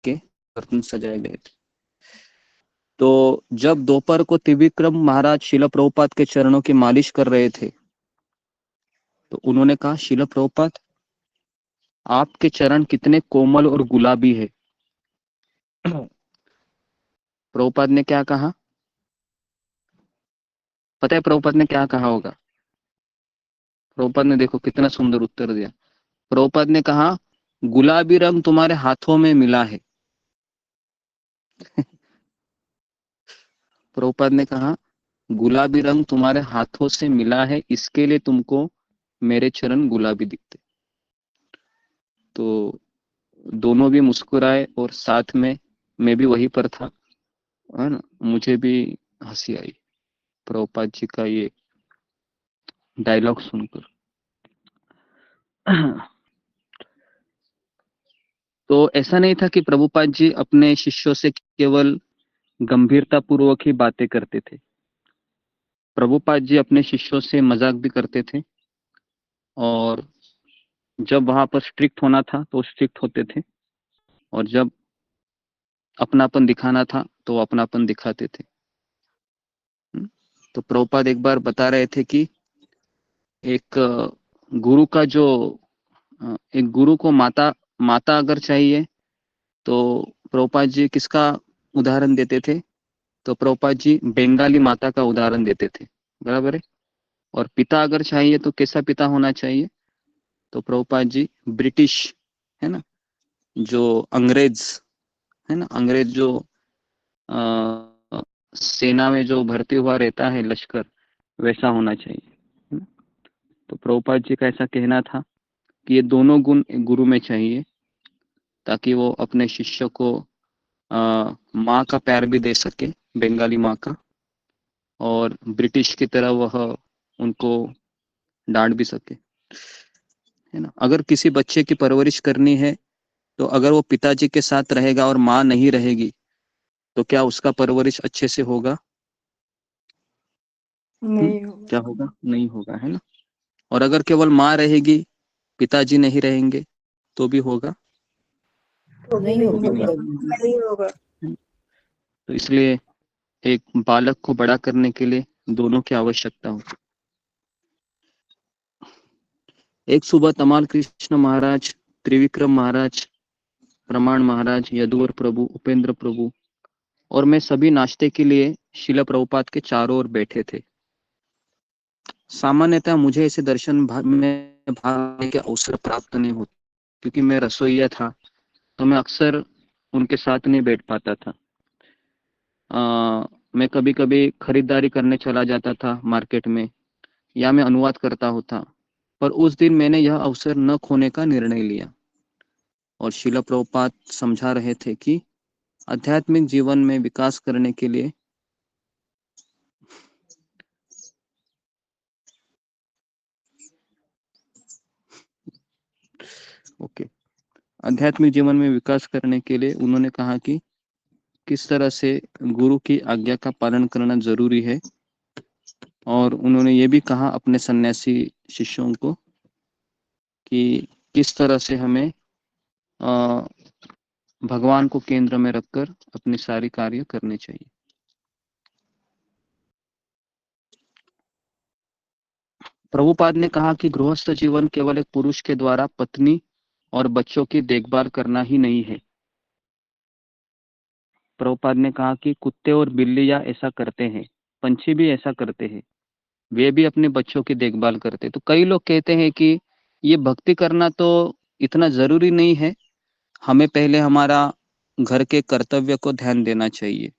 के बर्तन सजाए गए थे। तो जब दोपहर को त्रिविक्रम महाराज शीला प्रभुपाद के चरणों की मालिश कर रहे थे तो उन्होंने कहा, शीला प्रभुपाद, आपके चरण कितने कोमल और गुलाबी है। प्रभुपाद ने क्या कहा? पता है प्रभुपाद ने क्या कहा होगा? प्रभुपाद ने देखो कितना सुंदर उत्तर दिया। प्रभुपाद ने कहा, गुलाबी रंग तुम्हारे हाथों में मिला है। प्रभुपाद ने कहा, गुलाबी रंग तुम्हारे हाथों से मिला है, इसके लिए तुमको मेरे चरण गुलाबी दिखते। तो दोनों भी मुस्कुराए और साथ में मैं भी वहीं पर था, है ना। मुझे भी हंसी आई प्रभुपाद जी का ये डायलॉग सुनकर। तो ऐसा नहीं था कि प्रभुपाद जी अपने शिष्यों से केवल गंभीरता पूर्वक ही बातें करते थे। प्रभुपाद जी अपने शिष्यों से मजाक भी करते थे और जब वहां पर स्ट्रिक्ट होना था तो स्ट्रिक्ट होते थे, और जब अपनापन दिखाना था तो अपनापन दिखाते थे। तो प्रभुपाद एक बार बता रहे थे कि एक गुरु का जो एक गुरु को माता माता अगर चाहिए तो प्रभुपाद जी किसका उदाहरण देते थे? तो प्रभुपाद जी बंगाली माता का उदाहरण देते थे, बराबर है। और पिता अगर चाहिए तो कैसा पिता होना चाहिए? तो प्रभुपाद जी ब्रिटिश, है ना, जो अंग्रेज, है ना, अंग्रेज जो सेना में जो भर्ती हुआ रहता है लश्कर, वैसा होना चाहिए, है ना। तो प्रभुपाद जी का ऐसा कहना था कि ये दोनों गुण एक गुरु में चाहिए, ताकि वो अपने शिष्य को माँ का प्यार भी दे सके, बंगाली माँ का, और ब्रिटिश की तरह वह उनको डांट भी सके, है ना। अगर किसी बच्चे की परवरिश करनी है तो अगर वो पिताजी के साथ रहेगा और माँ नहीं रहेगी तो क्या उसका परवरिश अच्छे से होगा? नहीं होगा। क्या होगा? नहीं होगा, है ना। और अगर केवल माँ रहेगी, पिताजी नहीं रहेंगे, तो भी होगा? नहीं भी नहीं होगा। होगा। नहीं होगा। तो इसलिए एक बालक को बड़ा करने के लिए दोनों की आवश्यकता होती। एक सुबह तमाल कृष्ण महाराज, त्रिविक्रम महाराज, प्रमाण महाराज, यदुवर प्रभु, उपेंद्र प्रभु और मैं सभी नाश्ते के लिए शिला प्रभुपाद के चारों ओर बैठे थे। सामान्यतः मुझे ऐसे दर्शन में भाग लेने के अवसर प्राप्त नहीं होते, क्योंकि मैं रसोइया था, तो मैं अक्सर उनके साथ नहीं बैठ पाता था। मैं कभी कभी खरीदारी करने चला जाता था मार्केट में, या मैं अनुवाद करता होता, पर उस दिन मैंने यह अवसर न खोने का निर्णय लिया। और शिला प्रभुपाद समझा रहे थे कि आध्यात्मिक जीवन में विकास करने के लिए आध्यात्मिक जीवन में विकास करने के लिए उन्होंने कहा कि किस तरह से गुरु की आज्ञा का पालन करना जरूरी है। और उन्होंने ये भी कहा अपने सन्यासी शिष्यों को कि किस तरह से हमें भगवान को केंद्र में रखकर अपनी सारी कार्य करने चाहिए। प्रभुपाद ने कहा कि गृहस्थ जीवन केवल एक पुरुष के द्वारा पत्नी और बच्चों की देखभाल करना ही नहीं है। प्रभुपाद ने कहा कि कुत्ते और बिल्लियां ऐसा करते हैं, पंछी भी ऐसा करते हैं, वे भी अपने बच्चों की देखभाल करते हैं। तो कई लोग कहते हैं कि ये भक्ति करना तो इतना जरूरी नहीं है, हमें पहले हमारा घर के कर्तव्य को ध्यान देना चाहिए।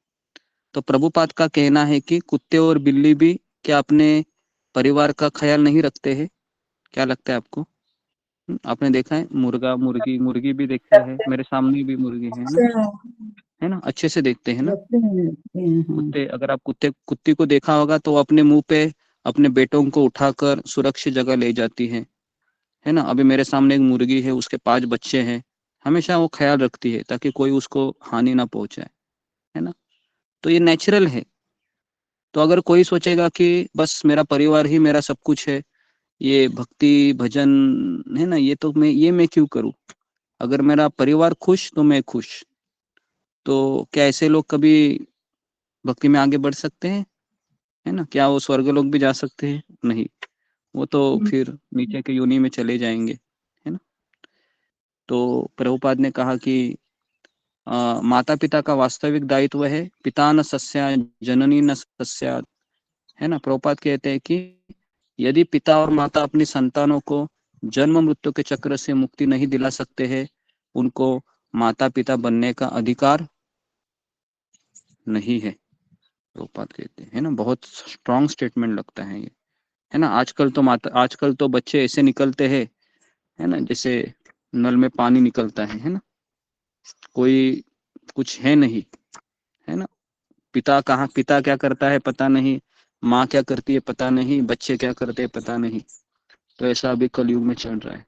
तो प्रभुपाद का कहना है कि कुत्ते और बिल्ली भी क्या अपने परिवार का ख्याल नहीं रखते हैं? क्या लगता है आपको? आपने देखा है मुर्गा मुर्गी, मुर्गी भी देखता है, मेरे सामने भी मुर्गी है ना, अच्छे से देखते हैं ना। कुत्ते, अगर आप कुत्ती को देखा होगा तो अपने मुंह पे अपने बेटों को उठाकर सुरक्षित जगह ले जाती है ना। अभी मेरे सामने एक मुर्गी है, उसके 5 बच्चे हैं, हमेशा वो ख्याल रखती है ताकि कोई उसको हानि ना पहुंचाए, है ना। तो ये नेचुरल है। तो अगर कोई सोचेगा कि बस मेरा परिवार ही मेरा सब कुछ है, ये भक्ति भजन है ना, ये तो मैं क्यों करूं? अगर मेरा परिवार खुश तो मैं खुश। तो क्या ऐसे लोग कभी भक्ति में आगे बढ़ सकते हैं? है ना। क्या वो स्वर्ग लोग भी जा सकते हैं? नहीं, वो तो फिर नीचे के योनि में चले जाएंगे, है ना। तो प्रभुपाद ने कहा कि माता पिता का वास्तविक दायित्व है पिता न सस्या जननी न सस्या, है ना। प्रभुपाद कहते हैं कि यदि पिता और माता अपनी संतानों को जन्म मृत्यु के चक्र से मुक्ति नहीं दिला सकते हैं, उनको माता पिता बनने का अधिकार नहीं है, प्रभुपाद कहते हैं, है ना। बहुत स्ट्रॉन्ग स्टेटमेंट लगता है ये, है ना। आजकल तो बच्चे ऐसे निकलते हैं, है ना, जैसे नल में पानी निकलता है ना। कोई कुछ है नहीं, है ना। पिता क्या करता है पता नहीं, माँ क्या करती है पता नहीं, बच्चे क्या करते हैं पता नहीं। तो ऐसा अभी कलयुग में चल रहा है।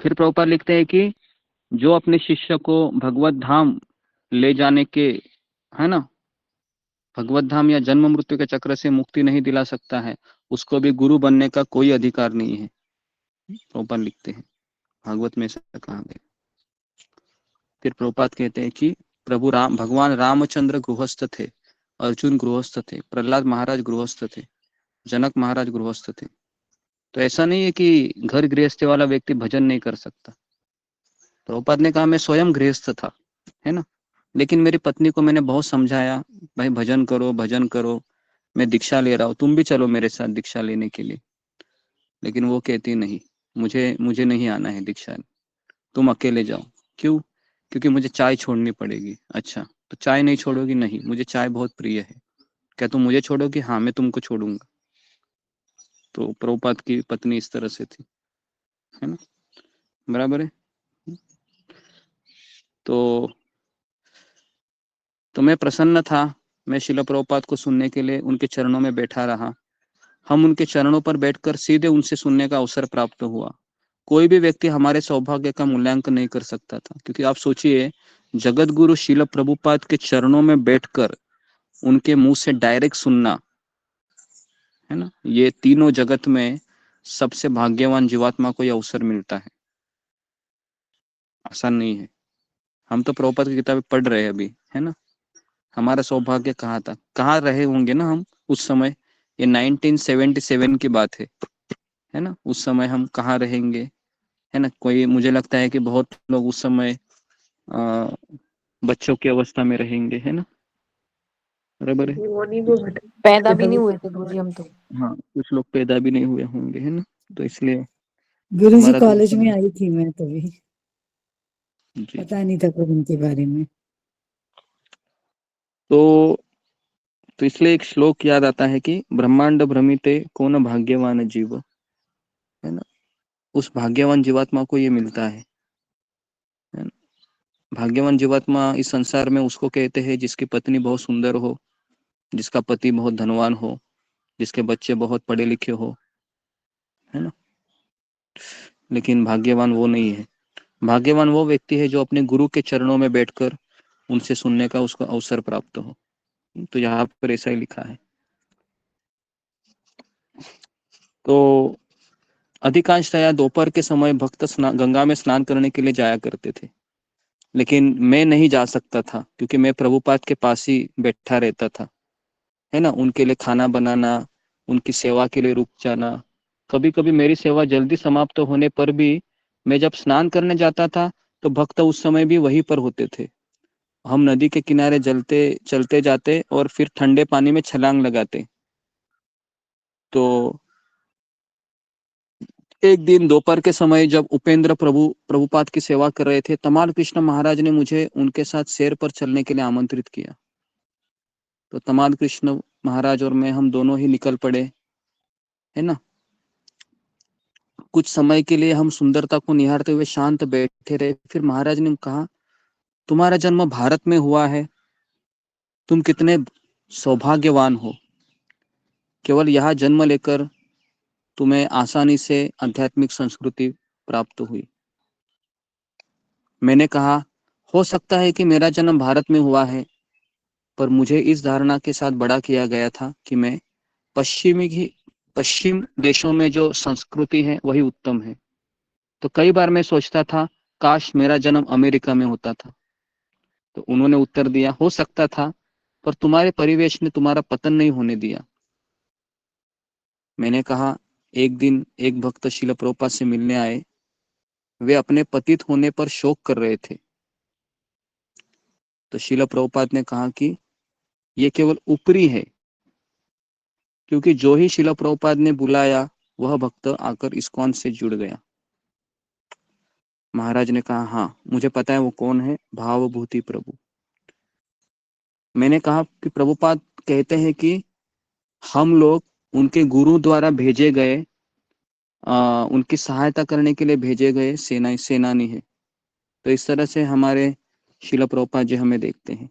फिर प्रभुपाद लिखते हैं कि जो अपने शिष्य को भगवत धाम ले जाने के, है ना, भगवत धाम या जन्म मृत्यु के चक्र से मुक्ति नहीं दिला सकता है, उसको भी गुरु बनने का कोई अधिकार नहीं है। प्रभुपाद लिखते हैं, भागवत में ऐसा कहा गया। फिर प्रभुपाद कहते हैं कि भगवान रामचंद्र गृहस्थ थे, अर्जुन गृहस्थ थे, प्रहलाद महाराज गृहस्थ थे, जनक महाराज गृहस्थ थे। तो ऐसा नहीं है कि घर गृहस्थी वाला व्यक्ति भजन नहीं कर सकता। प्रभुपाद ने कहा मैं स्वयं गृहस्थ था, है ना, लेकिन मेरी पत्नी को मैंने बहुत समझाया, भाई भजन करो भजन करो, मैं दीक्षा ले रहा हूँ, तुम भी चलो मेरे साथ दीक्षा लेने के लिए। लेकिन वो कहती नहीं, मुझे नहीं आना है दीक्षा, तुम अकेले जाओ। क्यों? क्योंकि मुझे चाय छोड़नी पड़ेगी। अच्छा, तो चाय नहीं छोड़ोगी? नहीं, मुझे चाय बहुत प्रिय है। क्या तुम मुझे छोड़ोगी? हाँ, मैं तुमको छोड़ूंगा। तो प्रभुपाद की पत्नी इस तरह से थी, है ना, बराबर है। तो मैं प्रसन्न था, मैं शिला प्रभुपाद को सुनने के लिए उनके चरणों में बैठा रहा। हम उनके चरणों पर बैठकर सीधे उनसे सुनने का अवसर प्राप्त हुआ। कोई भी व्यक्ति हमारे सौभाग्य का मूल्यांकन नहीं कर सकता था, क्योंकि आप सोचिए, जगत गुरु शिला प्रभुपाद के चरणों में बैठकर उनके मुंह से डायरेक्ट सुनना, है ना, ये तीनों जगत में सबसे भाग्यवान जीवात्मा को यह अवसर मिलता है। आसान नहीं है। हम तो प्रभुपाद की किताबें पढ़ रहे हैं अभी, है ना, हमारा सौभाग्य कहाँ था, कहाँ रहे होंगे ना हम उस समय। ये 1977 की बात है ना, उस समय हम कहाँ रहेंगे, है ना। कोई, मुझे लगता है कि बहुत लोग उस समय बच्चों की अवस्था में रहेंगे, है ना, बराबर है। वो नहीं, वो पैदा भी नहीं हुए थे गुरुजी हम तो। हाँ, कुछ लोग पैदा भी नहीं हुए होंगे, है ना। तो इसलिए गुरुजी हमारा तो कॉलेज में आई थी मैं, तभी जी। पता नहीं था कुछ उनके बारे में। तो इसलिए एक श्लोक याद आता है कि ब्रह्मांड भ्रमिते कौन भाग्यवान जीव, है ना, उस भाग्यवान जीवात्मा को ये मिलता है ना। भाग्यवान जीवात्मा इस संसार में उसको कहते हैं जिसकी पत्नी बहुत सुंदर हो, जिसका पति बहुत धनवान हो, जिसके बच्चे बहुत पढ़े लिखे हो, है ना। लेकिन भाग्यवान वो नहीं है। भाग्यवान वो व्यक्ति है जो अपने गुरु के चरणों में बैठकर उनसे सुनने का उसको अवसर प्राप्त हो। तो यहाँ पर ऐसा ही लिखा है। तो अधिकांशतया दोपहर के समय भक्त गंगा में स्नान करने के लिए जाया करते थे, लेकिन मैं नहीं जा सकता था क्योंकि मैं प्रभुपाद के पास ही बैठा रहता था, है ना। उनके लिए खाना बनाना, उनकी सेवा के लिए रुक जाना। कभी कभी मेरी सेवा जल्दी समाप्त होने पर भी मैं जब स्नान करने जाता था तो भक्त उस समय भी वहीं पर होते थे। हम नदी के किनारे चलते जाते और फिर ठंडे पानी में छलांग लगाते। तो एक दिन दोपहर के समय जब उपेंद्र प्रभुपाद की सेवा कर रहे थे, तमाल कृष्ण महाराज ने मुझे उनके साथ सैर पर चलने के लिए आमंत्रित किया। तो तमाल कृष्ण महाराज और मैं, हम दोनों ही निकल पड़े, है ना। कुछ समय के लिए हम सुंदरता को निहारते हुए शांत बैठे रहे। फिर महाराज ने कहा, तुम्हारा जन्म भारत में हुआ है, तुम कितने सौभाग्यवान हो। केवल यहाँ जन्म लेकर तुम्हें आसानी से आध्यात्मिक संस्कृति प्राप्त हुई। मैंने कहा, हो सकता है कि मेरा जन्म भारत में हुआ है, पर मुझे इस धारणा के साथ बड़ा किया गया था कि मैं पश्चिम देशों में जो संस्कृति है वही उत्तम है। तो कई बार मैं सोचता था, काश मेरा जन्म अमेरिका में होता था। तो उन्होंने उत्तर दिया, हो सकता था, पर तुम्हारे परिवेश ने तुम्हारा पतन नहीं होने दिया। मैंने कहा, एक दिन एक भक्त शिला प्रभुपाद से मिलने आए। वे अपने पतित होने पर शोक कर रहे थे। तो शिला प्रभुपाद ने कहा कि ये केवल ऊपरी है, क्योंकि जो ही शिला प्रभुपाद ने बुलाया वह भक्त आकर इस्कॉन से जुड़ गया। महाराज ने कहा, हाँ मुझे पता है वो कौन है, भावभूति प्रभु। मैंने कहा कि प्रभुपाद कहते हैं कि हम लोग उनके गुरु द्वारा भेजे गए, उनकी सहायता करने के लिए भेजे गए सेनानी है। तो इस तरह से हमारे शिला प्रभुपाद जी हमें देखते हैं।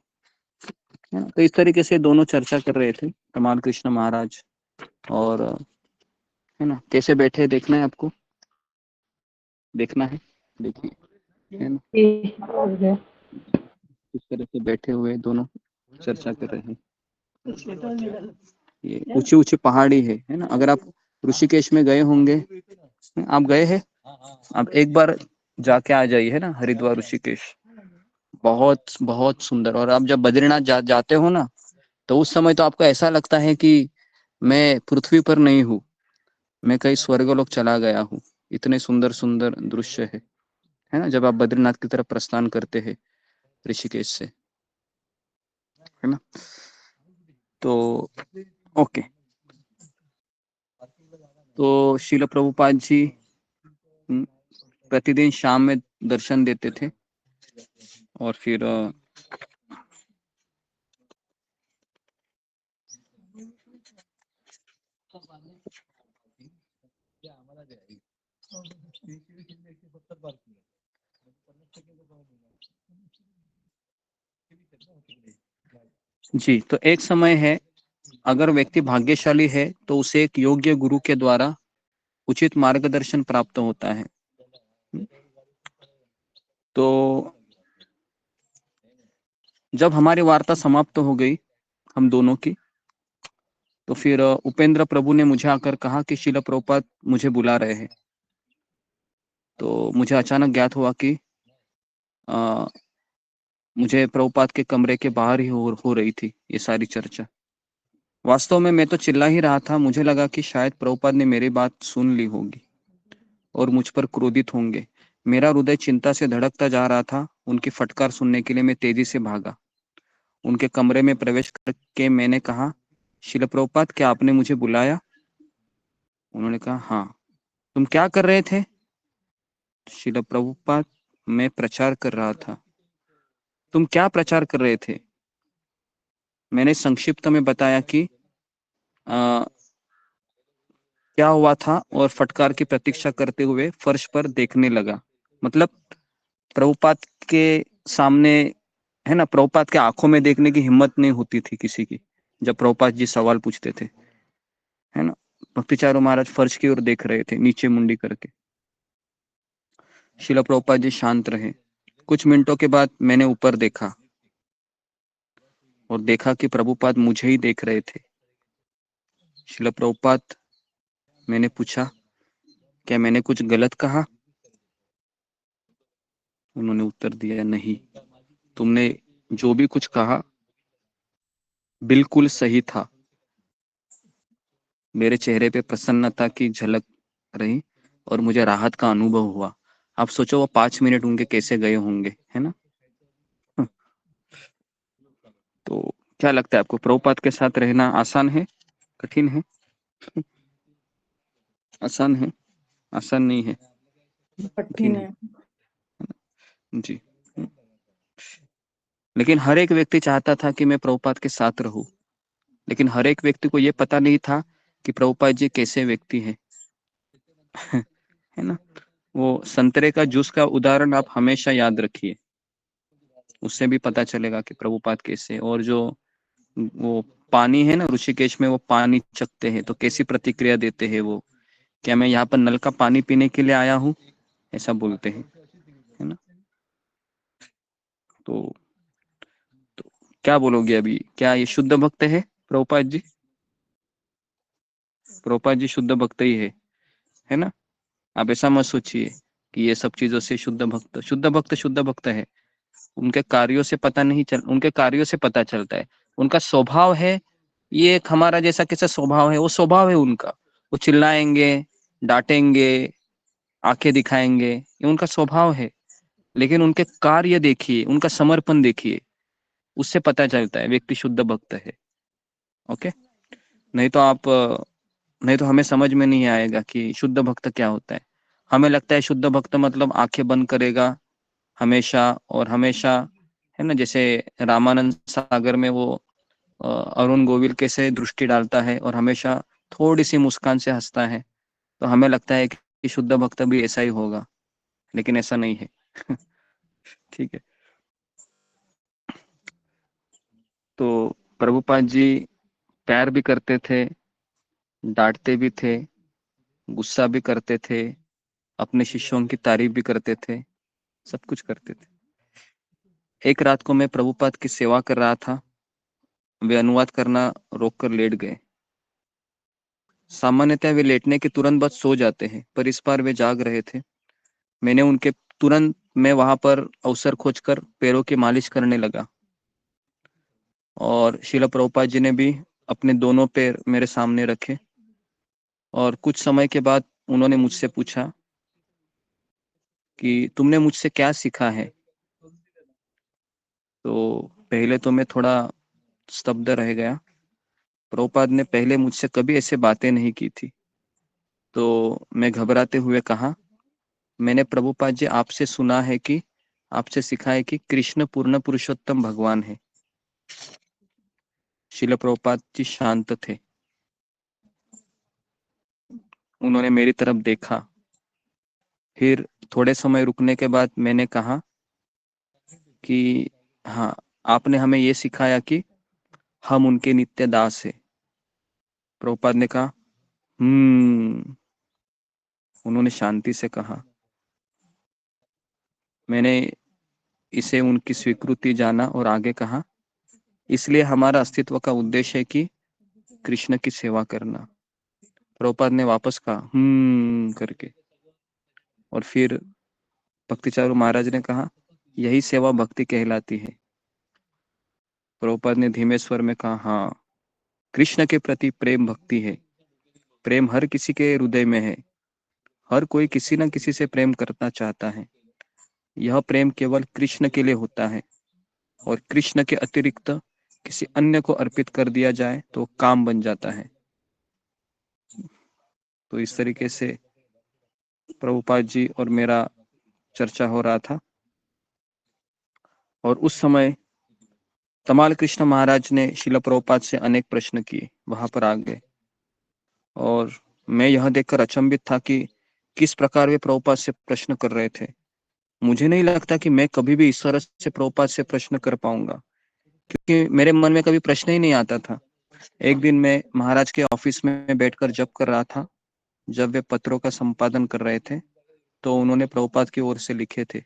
तो इस तरीके से दोनों चर्चा कर रहे थे, तमाल कृष्ण महाराज और, है ना। कैसे बैठे देखना है आपको, देखना है, देखिए, है ना, इस तरह से बैठे हुए दोनों चर्चा कर रहे हैं। ये ऊंची ऊंची पहाड़ी है ना। अगर आप ऋषिकेश में गए होंगे, आप गए हैं, आप एक बार जाके आ जाइए, है ना, हरिद्वार ऋषिकेश, बहुत बहुत सुंदर। और आप जब बद्रीनाथ जाते हो ना, तो उस समय तो आपको ऐसा लगता है कि मैं पृथ्वी पर नहीं हूँ, मैं कहीं स्वर्गलोक चला गया हूँ। इतने सुंदर सुंदर दृश्य है ना, जब आप बद्रीनाथ की तरफ प्रस्थान करते हैं ऋषिकेश से, है ना। तो ओके, तो शिल प्रभुपाद जी प्रतिदिन शाम में दर्शन देते थे, और फिर जी, तो एक समय है, अगर व्यक्ति भाग्यशाली है तो उसे एक योग्य गुरु के द्वारा उचित मार्गदर्शन प्राप्त होता है। तो जब हमारी वार्ता समाप्त हो गई हम दोनों की, तो फिर उपेंद्र प्रभु ने मुझे आकर कहा कि शिल प्रभुपाद मुझे बुला रहे हैं। तो मुझे अचानक ज्ञात हुआ कि मुझे प्रभुपाद के कमरे के बाहर ही हो रही थी ये सारी चर्चा। वास्तव में मैं तो चिल्ला ही रहा था। मुझे लगा कि शायद प्रभुपाद ने मेरी बात सुन ली होगी और मुझ पर क्रोधित होंगे। मेरा हृदय चिंता से धड़कता जा रहा था। उनकी फटकार सुनने के लिए मैं तेजी से भागा। उनके कमरे में प्रवेश करके मैंने कहा, शिल प्रभुपाद, क्या आपने मुझे बुलाया? उन्होंने कहा, हाँ। तुम क्या कर रहे थे? शिल प्रभुपाद, मैं प्रचार कर रहा था। तुम क्या प्रचार कर रहे थे? मैंने संक्षिप्त में बताया कि क्या हुआ था, और फटकार की प्रतीक्षा करते हुए फर्श पर देखने लगा। मतलब प्रभुपाद के सामने, है ना, प्रभुपाद के आंखों में देखने की हिम्मत नहीं होती थी किसी की जब प्रभुपाद जी सवाल पूछते थे, है ना। भक्तिचारू महाराज फर्श की ओर देख रहे थे, नीचे मुंडी करके। शिला प्रभुपाद जी शांत रहे। कुछ मिनटों के बाद मैंने ऊपर देखा और देखा कि प्रभुपाद मुझे ही देख रहे थे। शिला प्रभुपाद, मैंने पूछा, क्या मैंने कुछ गलत कहा? उन्होंने उत्तर दिया, नहीं, तुमने जो भी कुछ कहा बिल्कुल सही था। मेरे चेहरे पे प्रसन्नता की झलक रही और मुझे राहत का अनुभव हुआ। आप सोचो वो 5 मिनट उनके कैसे गए होंगे, है ना। तो क्या लगता है आपको, प्रभुपाद के साथ रहना आसान है, कठिन है? आसान है, आसान नहीं है, कठिन है जी। लेकिन हर एक व्यक्ति चाहता था कि मैं प्रभुपाद के साथ रहूं, लेकिन हर एक व्यक्ति को यह पता नहीं था कि प्रभुपाद जी कैसे व्यक्ति हैं। है ना। वो संतरे का जूस का उदाहरण आप हमेशा याद रखिए, उससे भी पता चलेगा कि प्रभुपाद कैसे। और जो वो पानी है ना, ऋषिकेश में वो पानी चखते हैं तो कैसी प्रतिक्रिया देते हैं वो, क्या मैं यहाँ पर नल का पानी पीने के लिए आया हूँ, ऐसा बोलते हैं, है ना। तो क्या बोलोगे अभी, क्या ये शुद्ध भक्त है प्रभुपाद जी? प्रभुपाद जी शुद्ध भक्त ही है ना। आप ऐसा मत सोचिए कि ये सब चीजों से शुद्ध भक्त है। उनके कार्यों से पता नहीं उनके कार्यों से पता चलता है। उनका स्वभाव है, ये एक हमारा जैसा कैसा स्वभाव है, वो स्वभाव है उनका। वो चिल्लाएंगे, डांटेंगे, आंखें दिखाएंगे, ये उनका स्वभाव है। लेकिन उनके कार्य देखिए, उनका समर्पण देखिए, उससे पता चलता है व्यक्ति शुद्ध भक्त है। ओके। नहीं तो नहीं तो हमें समझ में नहीं आएगा कि शुद्ध भक्त क्या होता है। हमें लगता है शुद्ध भक्त मतलब आंखें बंद करेगा हमेशा और हमेशा, है ना। जैसे रामानंद सागर में वो अरुण गोविल कैसे दृष्टि डालता है और हमेशा थोड़ी सी मुस्कान से हंसता है, तो हमें लगता है कि शुद्ध भक्त भी ऐसा ही होगा, लेकिन ऐसा नहीं है। ठीक है। तो प्रभुपाद जी प्यार भी करते थे, डांटते भी थे, गुस्सा भी करते थे, अपने शिष्यों की तारीफ भी करते थे, सब कुछ करते थे। एक रात को मैं प्रभुपाद की सेवा कर रहा था, वे अनुवाद करना रोककर लेट गए। सामान्यतः वे लेटने के तुरंत बाद सो जाते हैं, पर इस बार वे जाग रहे थे। मैंने उनके तुरंत मैं वहां पर अवसर खोजकर पैरों की मालिश करने लगा और शिला प्रभुपाद जी ने भी अपने दोनों पैर मेरे सामने रखे और कुछ समय के बाद उन्होंने मुझसे पूछा कि तुमने मुझसे क्या सीखा है। तो पहले तो मैं थोड़ा स्तब्ध रह गया। प्रभुपाद ने पहले मुझसे कभी ऐसे बातें नहीं की थी। तो मैं घबराते हुए कहा, मैंने प्रभुपाद जी आपसे सुना है कि आपसे सीखा है कि कृष्ण पूर्ण पुरुषोत्तम भगवान है। शिला प्रभुपाद जी शांत थे। उन्होंने मेरी तरफ देखा। फिर थोड़े समय रुकने के बाद मैंने कहा कि हाँ, आपने हमें ये सिखाया कि हम उनके नित्य दास है। प्रभुपाद ने कहा उन्होंने शांति से कहा। मैंने इसे उनकी स्वीकृति जाना और आगे कहा, इसलिए हमारा अस्तित्व का उद्देश्य है कि कृष्ण की सेवा करना। प्रभुपाद ने वापस कहा करके और फिर भक्तिचारू महाराज ने कहा, यही सेवा भक्ति कहलाती है। प्रभुपाद ने धीमे स्वर में कहा, हाँ, कृष्ण के प्रति प्रेम भक्ति है। प्रेम हर किसी के हृदय में है। हर कोई किसी न किसी से प्रेम करना चाहता है। यह प्रेम केवल कृष्ण के लिए होता है और कृष्ण के अतिरिक्त किसी अन्य को अर्पित कर दिया जाए तो काम बन जाता है। तो इस तरीके से प्रभुपाद जी और मेरा चर्चा हो रहा था और उस समय तमाल कृष्ण महाराज ने शिला प्रभुपाद से अनेक प्रश्न किए, वहां पर आ गए और मैं यह देखकर अचंभित था कि किस प्रकार वे प्रभुपाद से प्रश्न कर रहे थे। मुझे नहीं लगता कि मैं कभी भी इस तरह से प्रभुपाद से प्रश्न कर पाऊंगा, क्योंकि मेरे मन में कभी प्रश्न ही नहीं आता था। एक दिन मैं महाराज के ऑफिस में बैठकर जप कर रहा था। जब वे पत्रों का संपादन कर रहे थे तो उन्होंने प्रभुपाद की ओर से लिखे थे।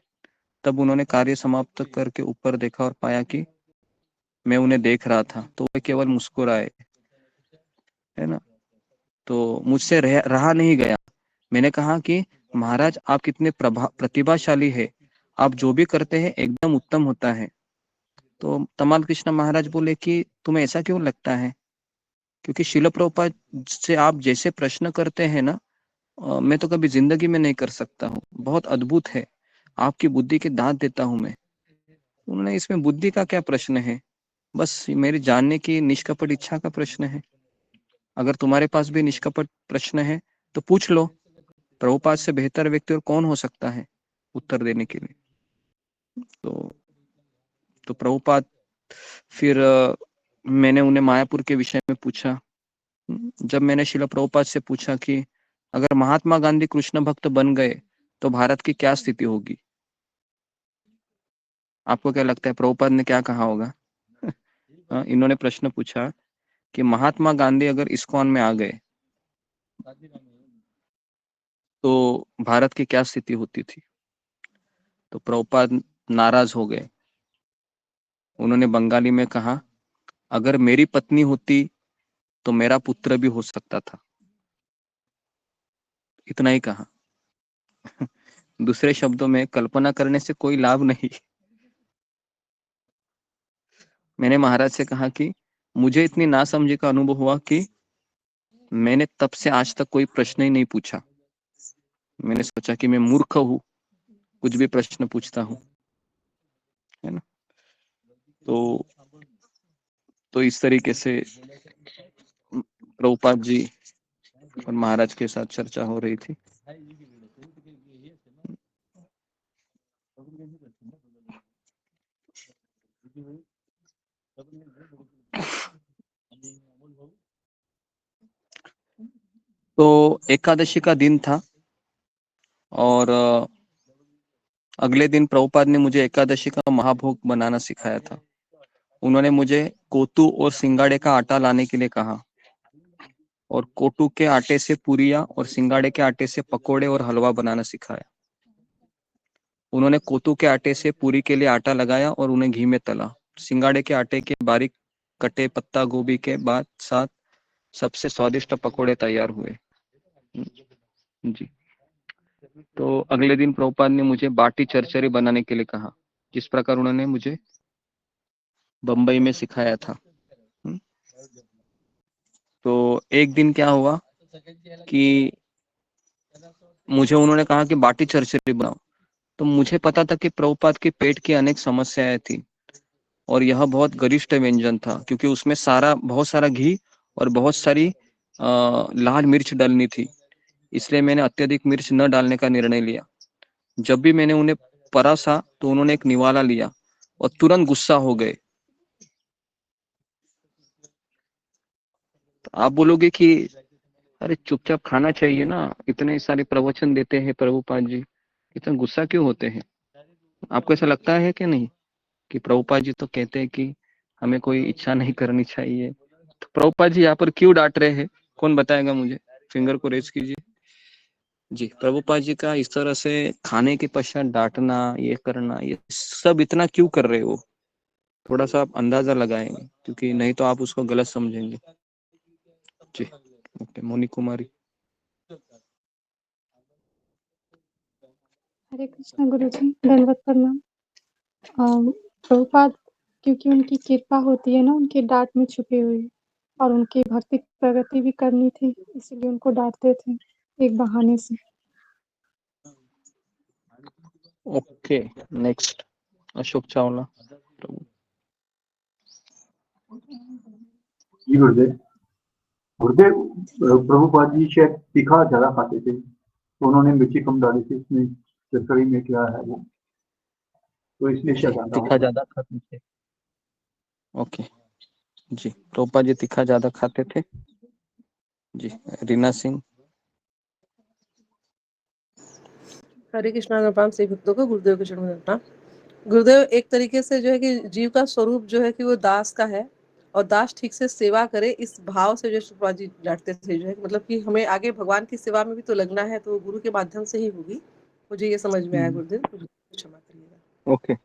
तब उन्होंने कार्य समाप्त करके ऊपर देखा और पाया कि मैं उन्हें देख रहा था, तो वे केवल मुस्कुराए, है ना। तो मुझसे रहा नहीं गया। मैंने कहा कि महाराज, आप कितने प्रतिभाशाली है, आप जो भी करते हैं एकदम उत्तम होता है। तो तमाल कृष्ण महाराज बोले कि तुम्हें ऐसा क्यों लगता है, क्योंकि शिला प्रभुपाद से आप जैसे प्रश्न करते हैं ना, मैं तो कभी जिंदगी में नहीं कर सकता हूँ। बहुत अद्भुत है, आपकी बुद्धि के दांत देता हूं मैं। उन्होंने, इसमें बुद्धि का क्या प्रश्न है, बस मेरी जानने की निष्कपट इच्छा का प्रश्न है। अगर तुम्हारे पास भी निष्कपट प्रश्न है तो पूछ लो। प्रभुपाद से बेहतर व्यक्ति और कौन हो सकता है उत्तर देने के लिए। तो प्रभुपाद, फिर मैंने उन्हें मायापुर के विषय में पूछा। जब मैंने शिला प्रभुपाद से पूछा कि अगर महात्मा गांधी कृष्ण भक्त बन गए तो भारत की क्या स्थिति होगी, आपको क्या लगता है प्रभुपाद ने क्या कहा होगा? इन्होंने प्रश्न पूछा कि महात्मा गांधी अगर इस्कॉन में आ गए तो भारत की क्या स्थिति होती थी। तो प्रभुपाद नाराज हो गए। उन्होंने बंगाली में कहा, अगर मेरी पत्नी होती तो मेरा पुत्र भी हो सकता था। इतना ही कहा। दूसरे शब्दों में, कल्पना करने से कोई लाभ नहीं। मैंने महाराज से कहा कि मुझे इतनी नासमझी का अनुभव हुआ कि मैंने तब से आज तक कोई प्रश्न ही नहीं पूछा। मैंने सोचा कि मैं मूर्ख हूं, कुछ भी प्रश्न पूछता हूं, है ना। तो इस तरीके से प्रभुपाद जी और महाराज के साथ चर्चा हो रही थी। तो एकादशी का दिन था और अगले दिन प्रभुपाद ने मुझे एकादशी का महाभोग बनाना सिखाया था। उन्होंने मुझे कोतू और सिंगाड़े का आटा लाने के लिए कहा और कोटू के आटे से पूरियां और सिंगाड़े के आटे से पकोड़े और हलवा बनाना सिखाया। उन्होंने कोतू के आटे से पूरी के लिए आटा लगाया और उन्हें घी में तला। सिंगाड़े के आटे के बारीक कटे पत्ता गोभी के बाद साथ सबसे स्वादिष्ट पकोड़े तैयार हुए। जी। तो अगले दिन प्रभुपाद ने मुझे बाटी चरचरी बनाने के लिए कहा, जिस प्रकार उन्होंने मुझे बम्बई में सिखाया था। तो एक दिन क्या हुआ कि मुझे उन्होंने कहा कि बाटी चरचरी बनाओ। तो मुझे पता था कि प्रभुपाद के पेट की अनेक समस्याएं थी और यह बहुत गरिष्ठ व्यंजन था, क्योंकि उसमें बहुत सारा घी और बहुत सारी लाल मिर्च डालनी थी। इसलिए मैंने अत्यधिक मिर्च न डालने का निर्णय लिया। जब भी मैंने उन्हें परोसा तो उन्होंने एक निवाला लिया और तुरंत गुस्सा हो गए। तो आप बोलोगे कि अरे चुपचाप खाना चाहिए ना, इतने सारे प्रवचन देते हैं प्रभुपाद जी, इतना गुस्सा क्यों होते हैं? आपको ऐसा लगता है कि नहीं कि प्रभुपाद जी तो कहते हैं कि हमें कोई इच्छा नहीं करनी चाहिए, तो प्रभुपाद जी यहाँ पर क्यों डांट रहे हैं? कौन बताएगा मुझे? फिंगर को रेज कीजिए। जी, प्रभुपाद जी का इस तरह से खाने के पश्चात डांटना, ये करना, ये सब इतना क्यों कर रहे हो? थोड़ा सा आप अंदाजा लगाएंगे, क्योंकि नहीं तो आप उसको गलत समझेंगे। जी, ओके, मोनी कुमारी। हरे कृष्ण गुरु जी, दंडवत प्रणाम। प्रभुपाद, क्योंकि उनकी कृपा होती है ना, उनकी डांट में छुपी हुई, और उनकी भक्ति प्रगति भी करनी थी, इसलिए उनको डांटते थे एक बहाने से। Okay, next Ashok Chawla. जी गुरुदेव। गुरुदेव, प्रभुपाद जी शायद तीखा ज्यादा खाते थे, तो उन्होंने मिर्ची कम डाली थी इसमें, चरचरी में क्या है वो, तो इसलिए शायद ज्यादा तीखा होगा। ज्यादा खाते थे। ओके जी, प्रभुपाद जी तीखा ज्यादा खाते थे। जी, रीना सिंह। हरे कृष्णा कृपाम से भक्तों को गुरुदेव के चरणों में प्रणाम। गुरुदेव, एक तरीके से जो है कि जीव का स्वरूप जो है कि वो दास का है, और दास ठीक से सेवा करे, इस भाव से जो प्रभुपाद जी डांटते थे, जो है मतलब कि हमें आगे भगवान की सेवा में भी तो लगना है, तो गुरु के माध्यम से ही होगी। मुझे ये समझ में आया गुरुदेव, मुझे क्षमा करिएगा। ओके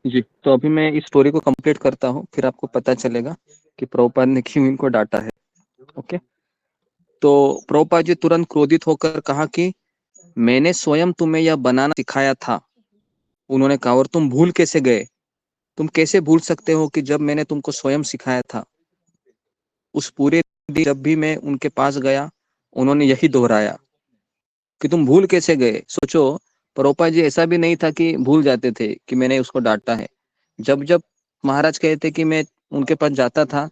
जी, तो अभी मैं इस स्टोरी को कंप्लीट करता हूँ, फिर आपको पता चलेगा कि प्रभुपाद ने क्यों इनको डांटा है। ओके, तो प्रभुपाद जी तुरंत क्रोधित होकर कहा कि मैंने स्वयं तुम्हें यह बनाना सिखाया था। उन्होंने कहा, और तुम भूल कैसे गए? तुम कैसे भूल सकते हो कि जब मैंने तुमको स्वयं सिखाया था? उस पूरे दिन जब भी मैं उनके पास गया, उन्होंने यही दोहराया कि तुम भूल कैसे गए। सोचो, प्रभुपाद जी ऐसा भी नहीं था कि भूल जाते थे कि मैंने उसको डांटा है। जब जब महाराज कहते कि मैं उनके पास जाता था,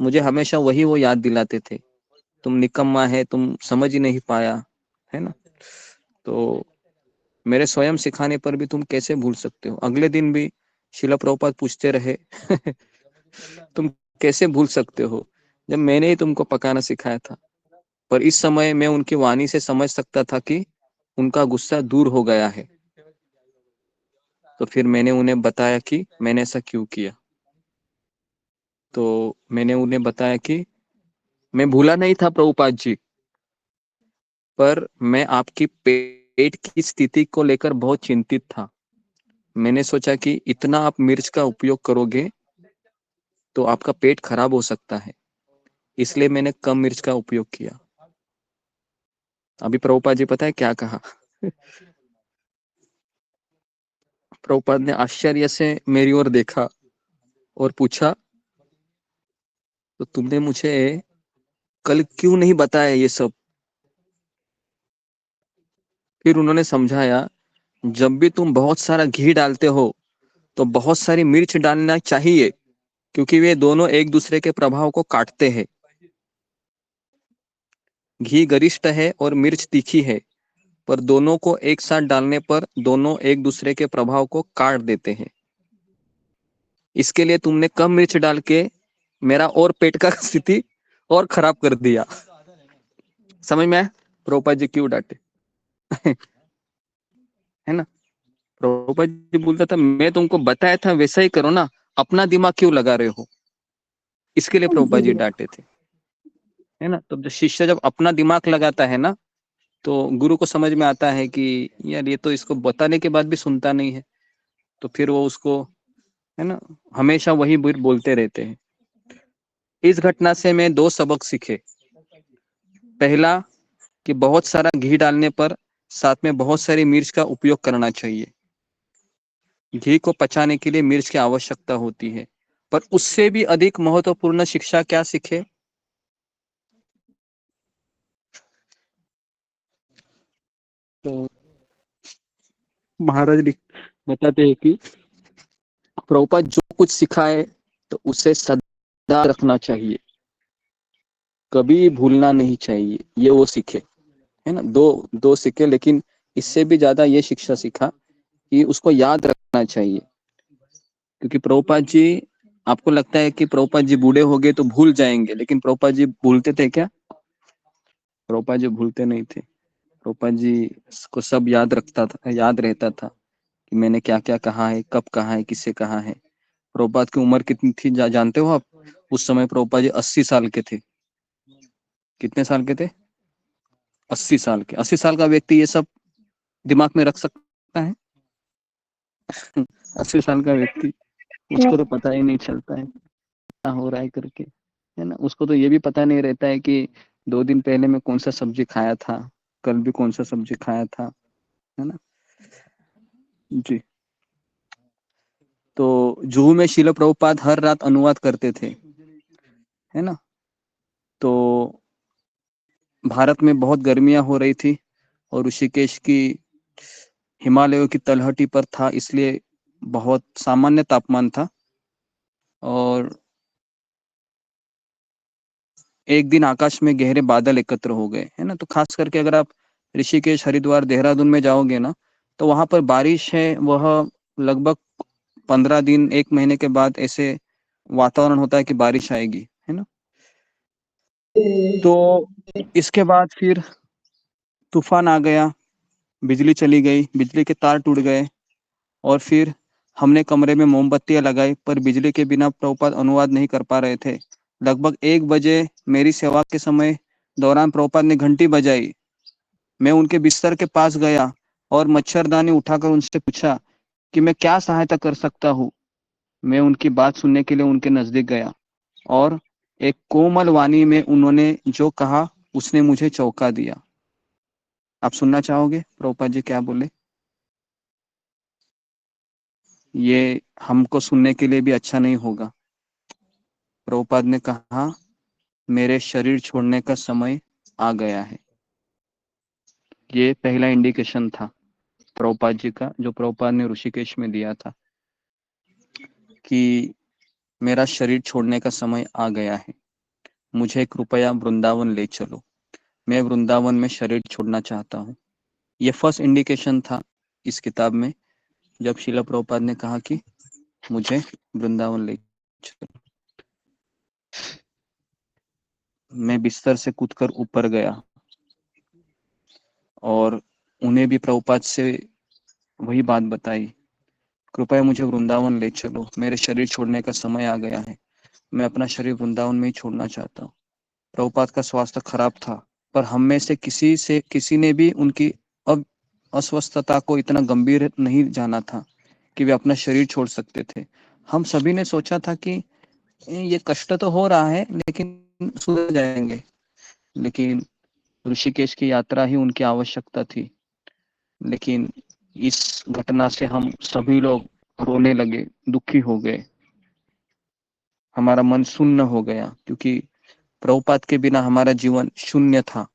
मुझे हमेशा वही वो याद दिलाते थे, तुम निकम्मा है, तुम समझ ही नहीं पाया, है ना? तो मेरे स्वयं सिखाने पर भी तुम कैसे भूल सकते हो? अगले दिन भी शिला प्रभुपाद पूछते रहे तुम कैसे भूल सकते हो जब मैंने ही तुमको पकाना सिखाया था? पर इस समय मैं उनकी वाणी से समझ सकता था कि उनका गुस्सा दूर हो गया है। तो फिर मैंने उन्हें बताया कि मैंने ऐसा क्यों किया। तो मैंने उन्हें बताया कि मैं भूला नहीं था प्रभुपाद जी, पर मैं आपकी पेट की स्थिति को लेकर बहुत चिंतित था। मैंने सोचा कि इतना आप मिर्च का उपयोग करोगे तो आपका पेट खराब हो सकता है, इसलिए मैंने कम मिर्च का उपयोग किया। अभी प्रभुपाद जी पता है क्या कहा? प्रभुपाद ने आश्चर्य से मेरी ओर देखा और पूछा, तो तुमने मुझे कल क्यों नहीं बताया ये सब? फिर उन्होंने समझाया, जब भी तुम बहुत सारा घी डालते हो तो बहुत सारी मिर्च डालना चाहिए, क्योंकि वे दोनों एक दूसरे के प्रभाव को काटते हैं। घी गरिष्ठ है और मिर्च तीखी है, पर दोनों को एक साथ डालने पर दोनों एक दूसरे के प्रभाव को काट देते हैं। इसके लिए तुमने कम मिर्च डाल के मेरा और पेट का स्थिति और खराब कर दिया। समझ में आया प्रभुपाद जी क्यों डांटे? है ना? प्रभुपाद जी बोलता था, मैं तुमको बताया था वैसा ही करो ना, अपना दिमाग क्यों लगा रहे हो? इसके लिए प्रभुपाद जी डांटे थे, है ना? तो शिष्य जब अपना दिमाग लगाता है ना, तो गुरु को समझ में आता है कि यार ये तो इसको बताने के बाद भी सुनता नहीं है, तो फिर वो उसको, है ना, हमेशा वही बोलते रहते हैं। इस घटना से मैं 2 सबक सीखे। पहला कि बहुत सारा घी डालने पर साथ में बहुत सारी मिर्च का उपयोग करना चाहिए। घी को पचाने के लिए मिर्च की आवश्यकता होती है, पर उससे भी अधिक महत्वपूर्ण शिक्षा क्या सीखे? तो महाराज बताते हैं कि प्रभुपाद जो कुछ सिखाए तो उसे सदा रखना चाहिए, कभी भूलना नहीं चाहिए। ये वो सीखे, है ना। दो सीखे, लेकिन इससे भी ज्यादा ये शिक्षा सीखा कि उसको याद रखना चाहिए। क्योंकि प्रभुपाद जी, आपको लगता है कि प्रभुपाद जी बूढ़े हो गए तो भूल जाएंगे, लेकिन प्रभुपाद जी भूलते थे क्या? प्रभुपाद जी भूलते नहीं थे। प्रभुपाद जी को सब याद रहता था कि मैंने क्या क्या कहा है, कब कहा है, किससे कहा है। प्रभुपाद की उम्र कितनी थी जानते हो आप? उस समय प्रभुपाद जी 80 साल के थे। कितने साल के थे? 80 साल के। 80 साल का व्यक्ति ये सब दिमाग में रख सकता है? 80 साल का व्यक्ति, उसको तो पता ही नहीं चलता है क्या हो रहा है करके, है ना। उसको तो ये भी पता नहीं रहता है कि 2 दिन पहले मैं कौन सा सब्जी खाया था, कल भी कौन सा सब्जी खाया था, है ना जी। तो जुहू में शिल प्रभुपाद हर रात अनुवाद करते थे, है ना। तो भारत में बहुत गर्मियां हो रही थी और ऋषिकेश की हिमालयों की तलहटी पर था, इसलिए बहुत सामान्य तापमान था। और एक दिन आकाश में गहरे बादल एकत्र हो गए, है ना। तो खास करके अगर आप ऋषिकेश, हरिद्वार, देहरादून में जाओगे ना, तो वहां पर बारिश है, वह लगभग 15 दिन, 1 महीने के बाद ऐसे वातावरण होता है कि बारिश आएगी, है ना। तो इसके बाद फिर तूफान आ गया, बिजली चली गई, बिजली के तार टूट गए, और फिर हमने कमरे में मोमबत्तियां लगाई, पर बिजली के बिना प्रभुपाद अनुवाद नहीं कर पा रहे थे। लगभग 1 बजे मेरी सेवा के समय दौरान प्रभुपाद ने घंटी बजाई। मैं उनके बिस्तर के पास गया और मच्छरदानी उठाकर उनसे पूछा कि मैं क्या सहायता कर सकता हूँ। मैं उनकी बात सुनने के लिए उनके नजदीक गया और एक कोमल वाणी में उन्होंने जो कहा उसने मुझे चौंका दिया। आप सुनना चाहोगे प्रभुपाद जी क्या बोले? ये हमको सुनने के लिए भी अच्छा नहीं होगा। प्रभुपाद ने कहा, मेरे शरीर छोड़ने का समय आ गया है। ये पहला इंडिकेशन था प्रभुपाद जी का, जो प्रभुपाद ने ऋषिकेश में दिया था कि मेरा शरीर छोड़ने का समय आ गया है, मुझे कृपया वृंदावन ले चलो, मैं वृंदावन में शरीर छोड़ना चाहता हूँ। ये फर्स्ट इंडिकेशन था इस किताब में, जब शिला प्रभुपाद ने कहा कि मुझे वृंदावन ले चलो। मैं बिस्तर से कूदकर ऊपर गया और उन्हें भी प्रभुपाद से वही बात बताई, कृपया मुझे वृंदावन ले चलो, मेरे शरीर छोड़ने का समय आ गया है, मैं अपना शरीर वृंदावन में ही छोड़ना चाहता हूँ। प्रभुपाद का स्वास्थ्य खराब था, पर हम में से किसी ने भी उनकी अस्वस्थता को इतना गंभीर नहीं जाना था कि वे अपना शरीर छोड़ सकते थे। हम सभी ने सोचा था कि ये कष्ट तो हो रहा है लेकिन सुधर जाएंगे, लेकिन ऋषिकेश की यात्रा ही उनकी आवश्यकता थी। लेकिन इस घटना से हम सभी लोग रोने लगे, दुखी हो गए, हमारा मन शून्य हो गया, क्योंकि प्रभुपाद के बिना हमारा जीवन शून्य था।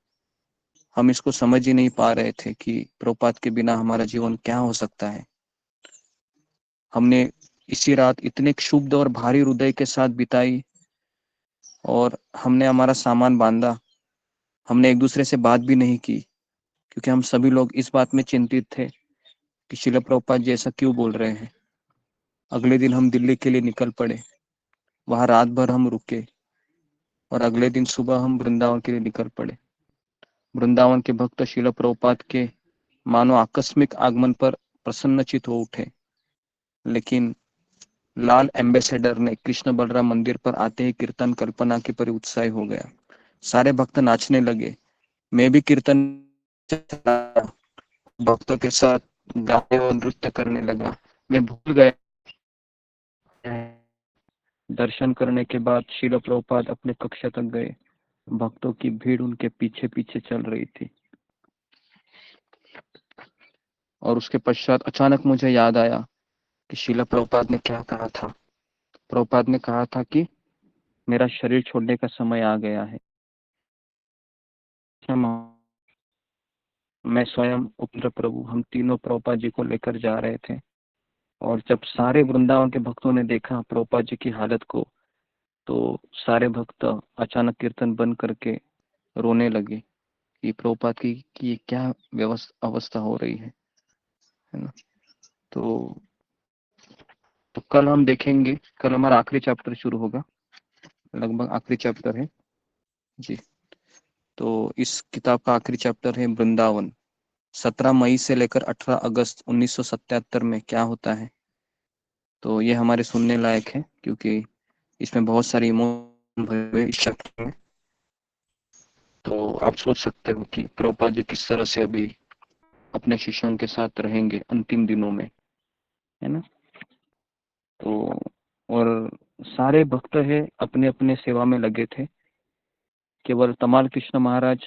हम इसको समझ ही नहीं पा रहे थे कि प्रभुपाद के बिना हमारा जीवन क्या हो सकता है। हमने इसी रात इतने क्षुब्ध और भारी हृदय के साथ बिताई और हमने हमारा सामान बांधा। हमने एक दूसरे से बात भी नहीं की, क्योंकि हम सभी लोग इस बात में चिंतित थे कि शिला प्रभुपाद जी ऐसा क्यों बोल रहे हैं। अगले दिन हम दिल्ली के लिए निकल पड़े, वहां रात भर हम रुके और अगले दिन सुबह हम वृंदावन के लिए निकल पड़े। वृंदावन के भक्त शिला प्रभुपाद के मानो आकस्मिक आगमन पर प्रसन्नचित हो उठे, लेकिन लाल एम्बेसडर ने कृष्ण बलराम मंदिर पर आते ही कीर्तन कल्पना के परि उत्साही हो गया। सारे भक्त नाचने लगे, मैं भी कीर्तन भक्तों के साथ गाने और नृत्य करने लगा। मैं भूल गया दर्शन करने के बाद श्रील प्रभुपाद अपने कक्षा तक गए। भक्तों की भीड़ उनके पीछे पीछे चल रही थी। और उसके पश्चात अचानक मुझे याद आया कि श्रील प्रभुपाद ने क्या कहा था। प्रभुपाद ने कहा था कि मेरा शरीर छोड़ने का समय आ गया है। मैं स्वयं उपेंद्र प्रभु, हम तीनों प्रभुपाद जी को लेकर जा रहे थे। और जब सारे वृंदावन के भक्तों ने देखा प्रभुपाद जी की हालत को, तो सारे भक्त अचानक कीर्तन बंद करके रोने लगे कि प्रभुपाद की ये क्या अवस्था हो रही है ना। तो कल हम देखेंगे, कल हमारा आखिरी चैप्टर शुरू होगा, लगभग आखिरी चैप्टर है जी। तो इस किताब का आखिरी चैप्टर है वृंदावन। 17 मई से लेकर 18 अगस्त 1977 में क्या होता है, तो ये हमारे सुनने लायक है, क्योंकि इसमें बहुत सारे इमोशन भरे हुए इस चैप्टर में। तो आप सोच सकते हो कि प्रभुपाद जी किस तरह से अभी अपने शिष्यों के साथ रहेंगे अंतिम दिनों में, है ना। तो और सारे भक्त है अपने अपने सेवा में लगे थे। केवल तमाल कृष्ण महाराज,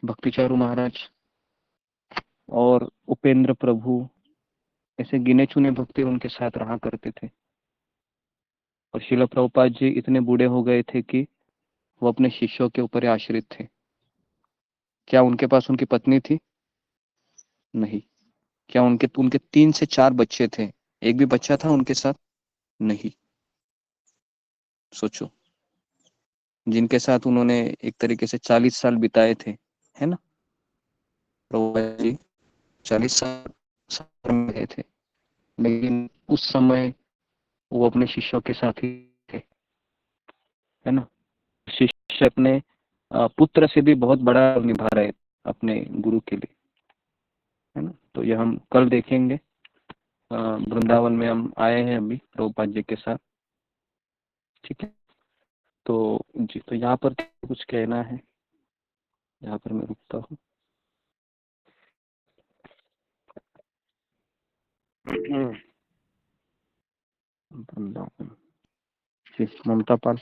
भक्तिचारू महाराज और उपेंद्र प्रभु ऐसे गिने चुने भक्त उनके साथ रहा करते थे। और श्रील प्रभुपाद जी इतने बूढ़े हो गए थे कि वो अपने शिष्यों के ऊपर आश्रित थे। क्या उनके पास उनकी पत्नी थी? नहीं। क्या उनके 3 से 4 बच्चे थे? एक भी बच्चा था उनके साथ? नहीं। सोचो, जिनके साथ उन्होंने एक तरीके से 40 साल बिताए थे, है ना। प्रभुपाद जी 40 साल में गए थे, लेकिन उस समय वो अपने शिष्यों के साथ ही थे, है ना। शिष्य अपने पुत्र से भी बहुत बड़ा निभा रहे अपने गुरु के लिए, है ना। तो ये हम कल देखेंगे। वृंदावन में हम आए हैं अभी प्रभुपाद जी के साथ, ठीक है। तो जी, तो यहाँ पर कुछ कहना है, यहाँ पर मैं रुकता हूँ। वृंदावन जी, ममता पाल।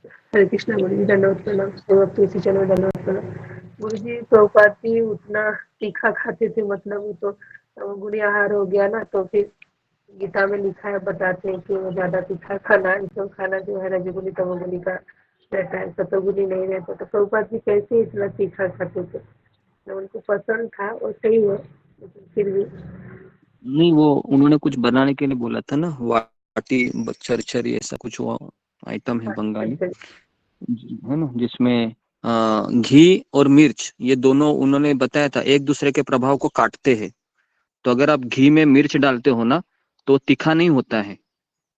हरे कृष्णा गुरु जी, दंडवत प्रणाम। सेवक तुलसी चलो दंडवत प्रणाम। गुरु जी प्रभुपाद जी उतना तीखा खाते थे, मतलब वो तो गुड़ी आहार हो गया ना, तो फिर गीता में लिखा है, बताते हैं कि वो ज्यादा तीखा खाना, इसमें खाना जो है रजोगुनी तमोगुनी का रहता है, सतोगुनी नहीं रहता। तो प्रभुपाद जी कैसे इतना तीखा खाते थे? तो उनको पसंद था, वो सही है, लेकिन फिर भी नहीं, वो उन्होंने कुछ बनाने के लिए बोला था ना, वाटी चरचरी ऐसा कुछ वो आइटम है बंगाली, है ना, जिसमें घी और मिर्च ये दोनों उन्होंने बताया था एक दूसरे के प्रभाव को काटते हैं। तो अगर आप घी में मिर्च डालते हो ना तो तीखा नहीं होता है।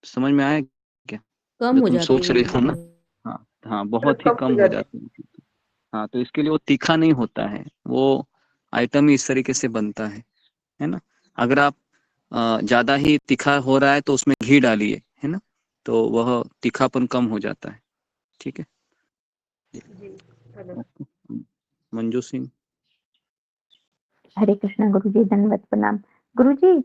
समझ में आया क्या? कम जो हो तुम जाती सोच है रहे हो ना। तीखी। हाँ हाँ, बहुत ही कम हो जाती है। हाँ, तो इसके लिए वो तीखा नहीं होता है, वो आइटम ही इस तरीके से बनता है ना। अगर आप ज्यादा ही तीखा हो रहा है तो उसमें घी डालिए, है ना, तो वह तीखापन कम हो जाता है। ठीक है। मंजू सिंह। हरे कृष्णा गुरु जी, दंडवत प्रणाम। गुरु जी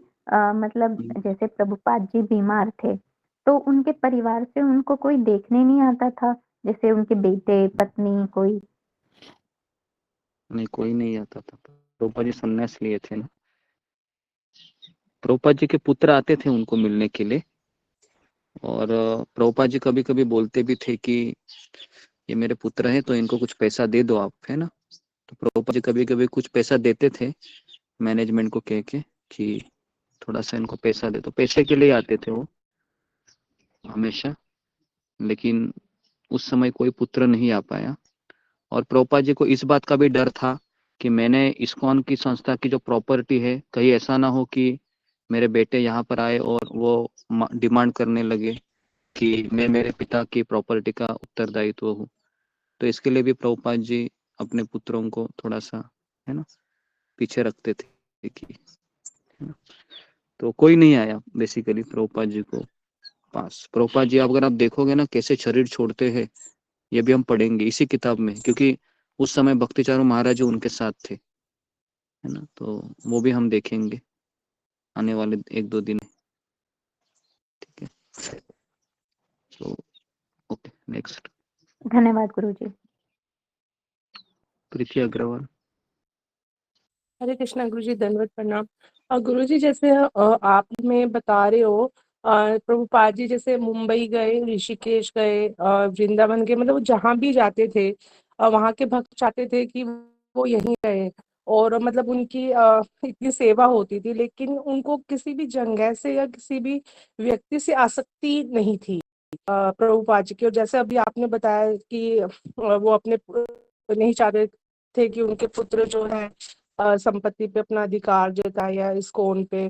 मतलब जैसे प्रभुपाद जी बीमार थे, तो उनके परिवार से उनको कोई देखने नहीं आता था, जैसे उनके बेटे पत्नी कोई? नहीं, कोई नहीं आता था। प्रभुपाद जी संन्यास लिए थे ना। प्रभुपाद जी के पुत्र आते थे उनको मिलने के लिए, और प्रभुपाद जी कभी कभी बोलते भी थे कि ये मेरे पुत्र हैं तो इनको कुछ पैसा दे दो आप, है ना। तो प्रभुपाद जी कभी कभी कुछ पैसा देते थे मैनेजमेंट को कह के कि थोड़ा सा इनको पैसा दे दो। पैसे के लिए आते थे वो हमेशा, लेकिन उस समय कोई पुत्र नहीं आ पाया। और प्रभुपाद जी को इस बात का भी डर था कि मैंने इस्कॉन की संस्था की जो प्रॉपर्टी है, कहीं ऐसा ना हो कि मेरे बेटे यहाँ पर आए और वो डिमांड करने लगे कि मैं मेरे पिता की प्रॉपर्टी का उत्तरदायित्व हूँ। तो इसके लिए भी प्रभुपाद जी अपने पुत्रों को थोड़ा सा, है ना, पीछे रखते थे कि, है ना? तो कोई नहीं आया बेसिकली प्रभुपाद जी को पास। प्रभुपाद जी अगर आप देखोगे ना कैसे शरीर छोड़ते हैं, ये भी हम पढ़ेंगे इसी किताब में, क्योंकि उस समय भक्तिचारू महाराज जी उनके साथ थे, है ना। तो वो भी हम देखेंगे आने वाले 1-2 दिन। सो ओके नेक्स्ट धन्यवाद गुरुजी। प्रीति अग्रवाल। हरे कृष्णा गुरुजी, दंडवत प्रणाम। गुरुजी जैसे आप में बता रहे हो प्रभुपाद जी जैसे मुंबई गए, ऋषिकेश गए, वृंदावन गए, मतलब वो जहाँ भी जाते थे वहाँ के भक्त चाहते थे कि वो यहीं रहे, और मतलब उनकी इतनी सेवा होती थी, लेकिन उनको किसी भी जगह से या किसी भी व्यक्ति से आसक्ति नहीं थी प्रभुपाद जी की। और जैसे अभी आपने बताया कि वो अपने नहीं चाहते थे कि उनके पुत्र जो है संपत्ति पे अपना अधिकार जताए या इस्कॉन पे।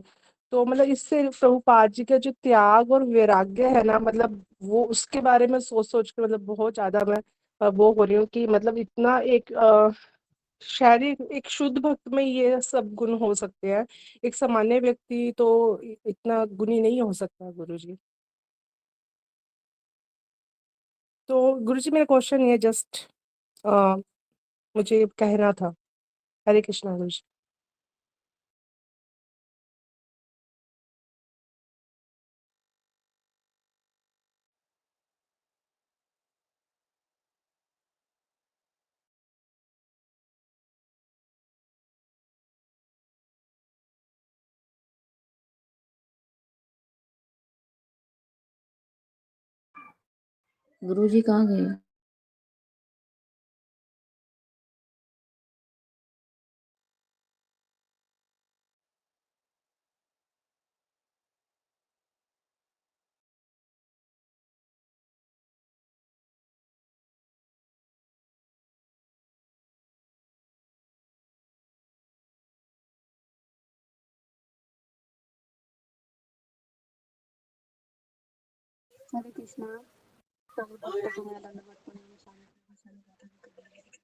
तो मतलब इससे प्रभुपाद जी का जो त्याग और वैराग्य है ना, मतलब वो उसके बारे में सोच सोच के मतलब बहुत ज्यादा मैं वो हो रही हूँ कि मतलब इतना एक शारीरिक एक शुद्ध भक्त में ये सब गुण हो सकते हैं, एक सामान्य व्यक्ति तो इतना गुणी नहीं हो सकता गुरुजी। तो गुरुजी मेरा क्वेश्चन ये जस्ट मुझे कहना था। हरे कृष्णा गुरुजी। गुरुजी कहाँ गए? हरे कृष्णा। सभी भक्तों को मेरा दंडवत प्रणाम। शांति से निवेदन करेंगे।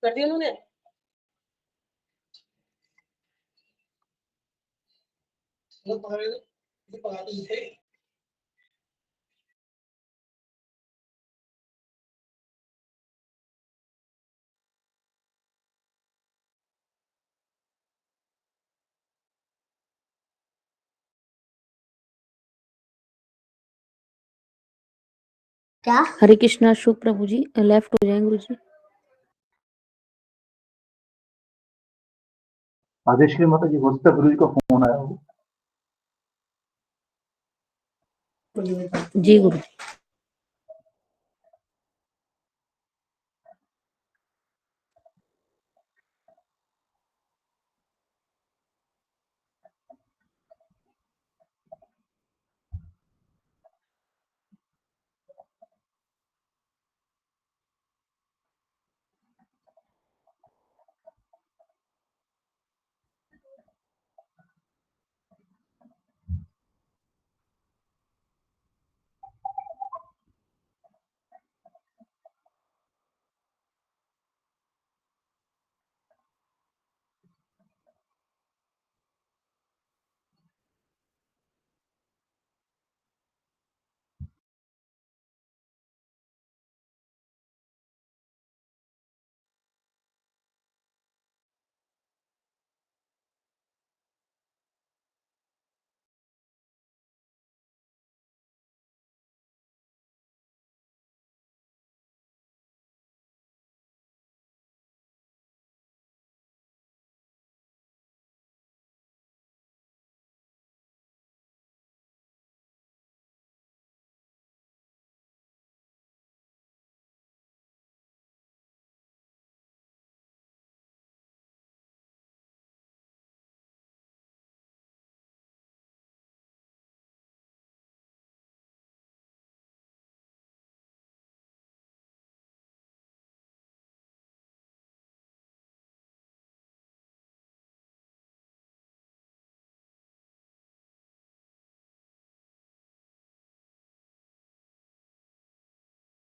कर दिया उन्होंने। क्या? हरे कृष्णा शुभ प्रभु जी, लेफ्ट हो जाएं गुरुजी। राजेश्वरी माता जी, हो सकता है गुरु जी का फोन आया हो। जी गुरु।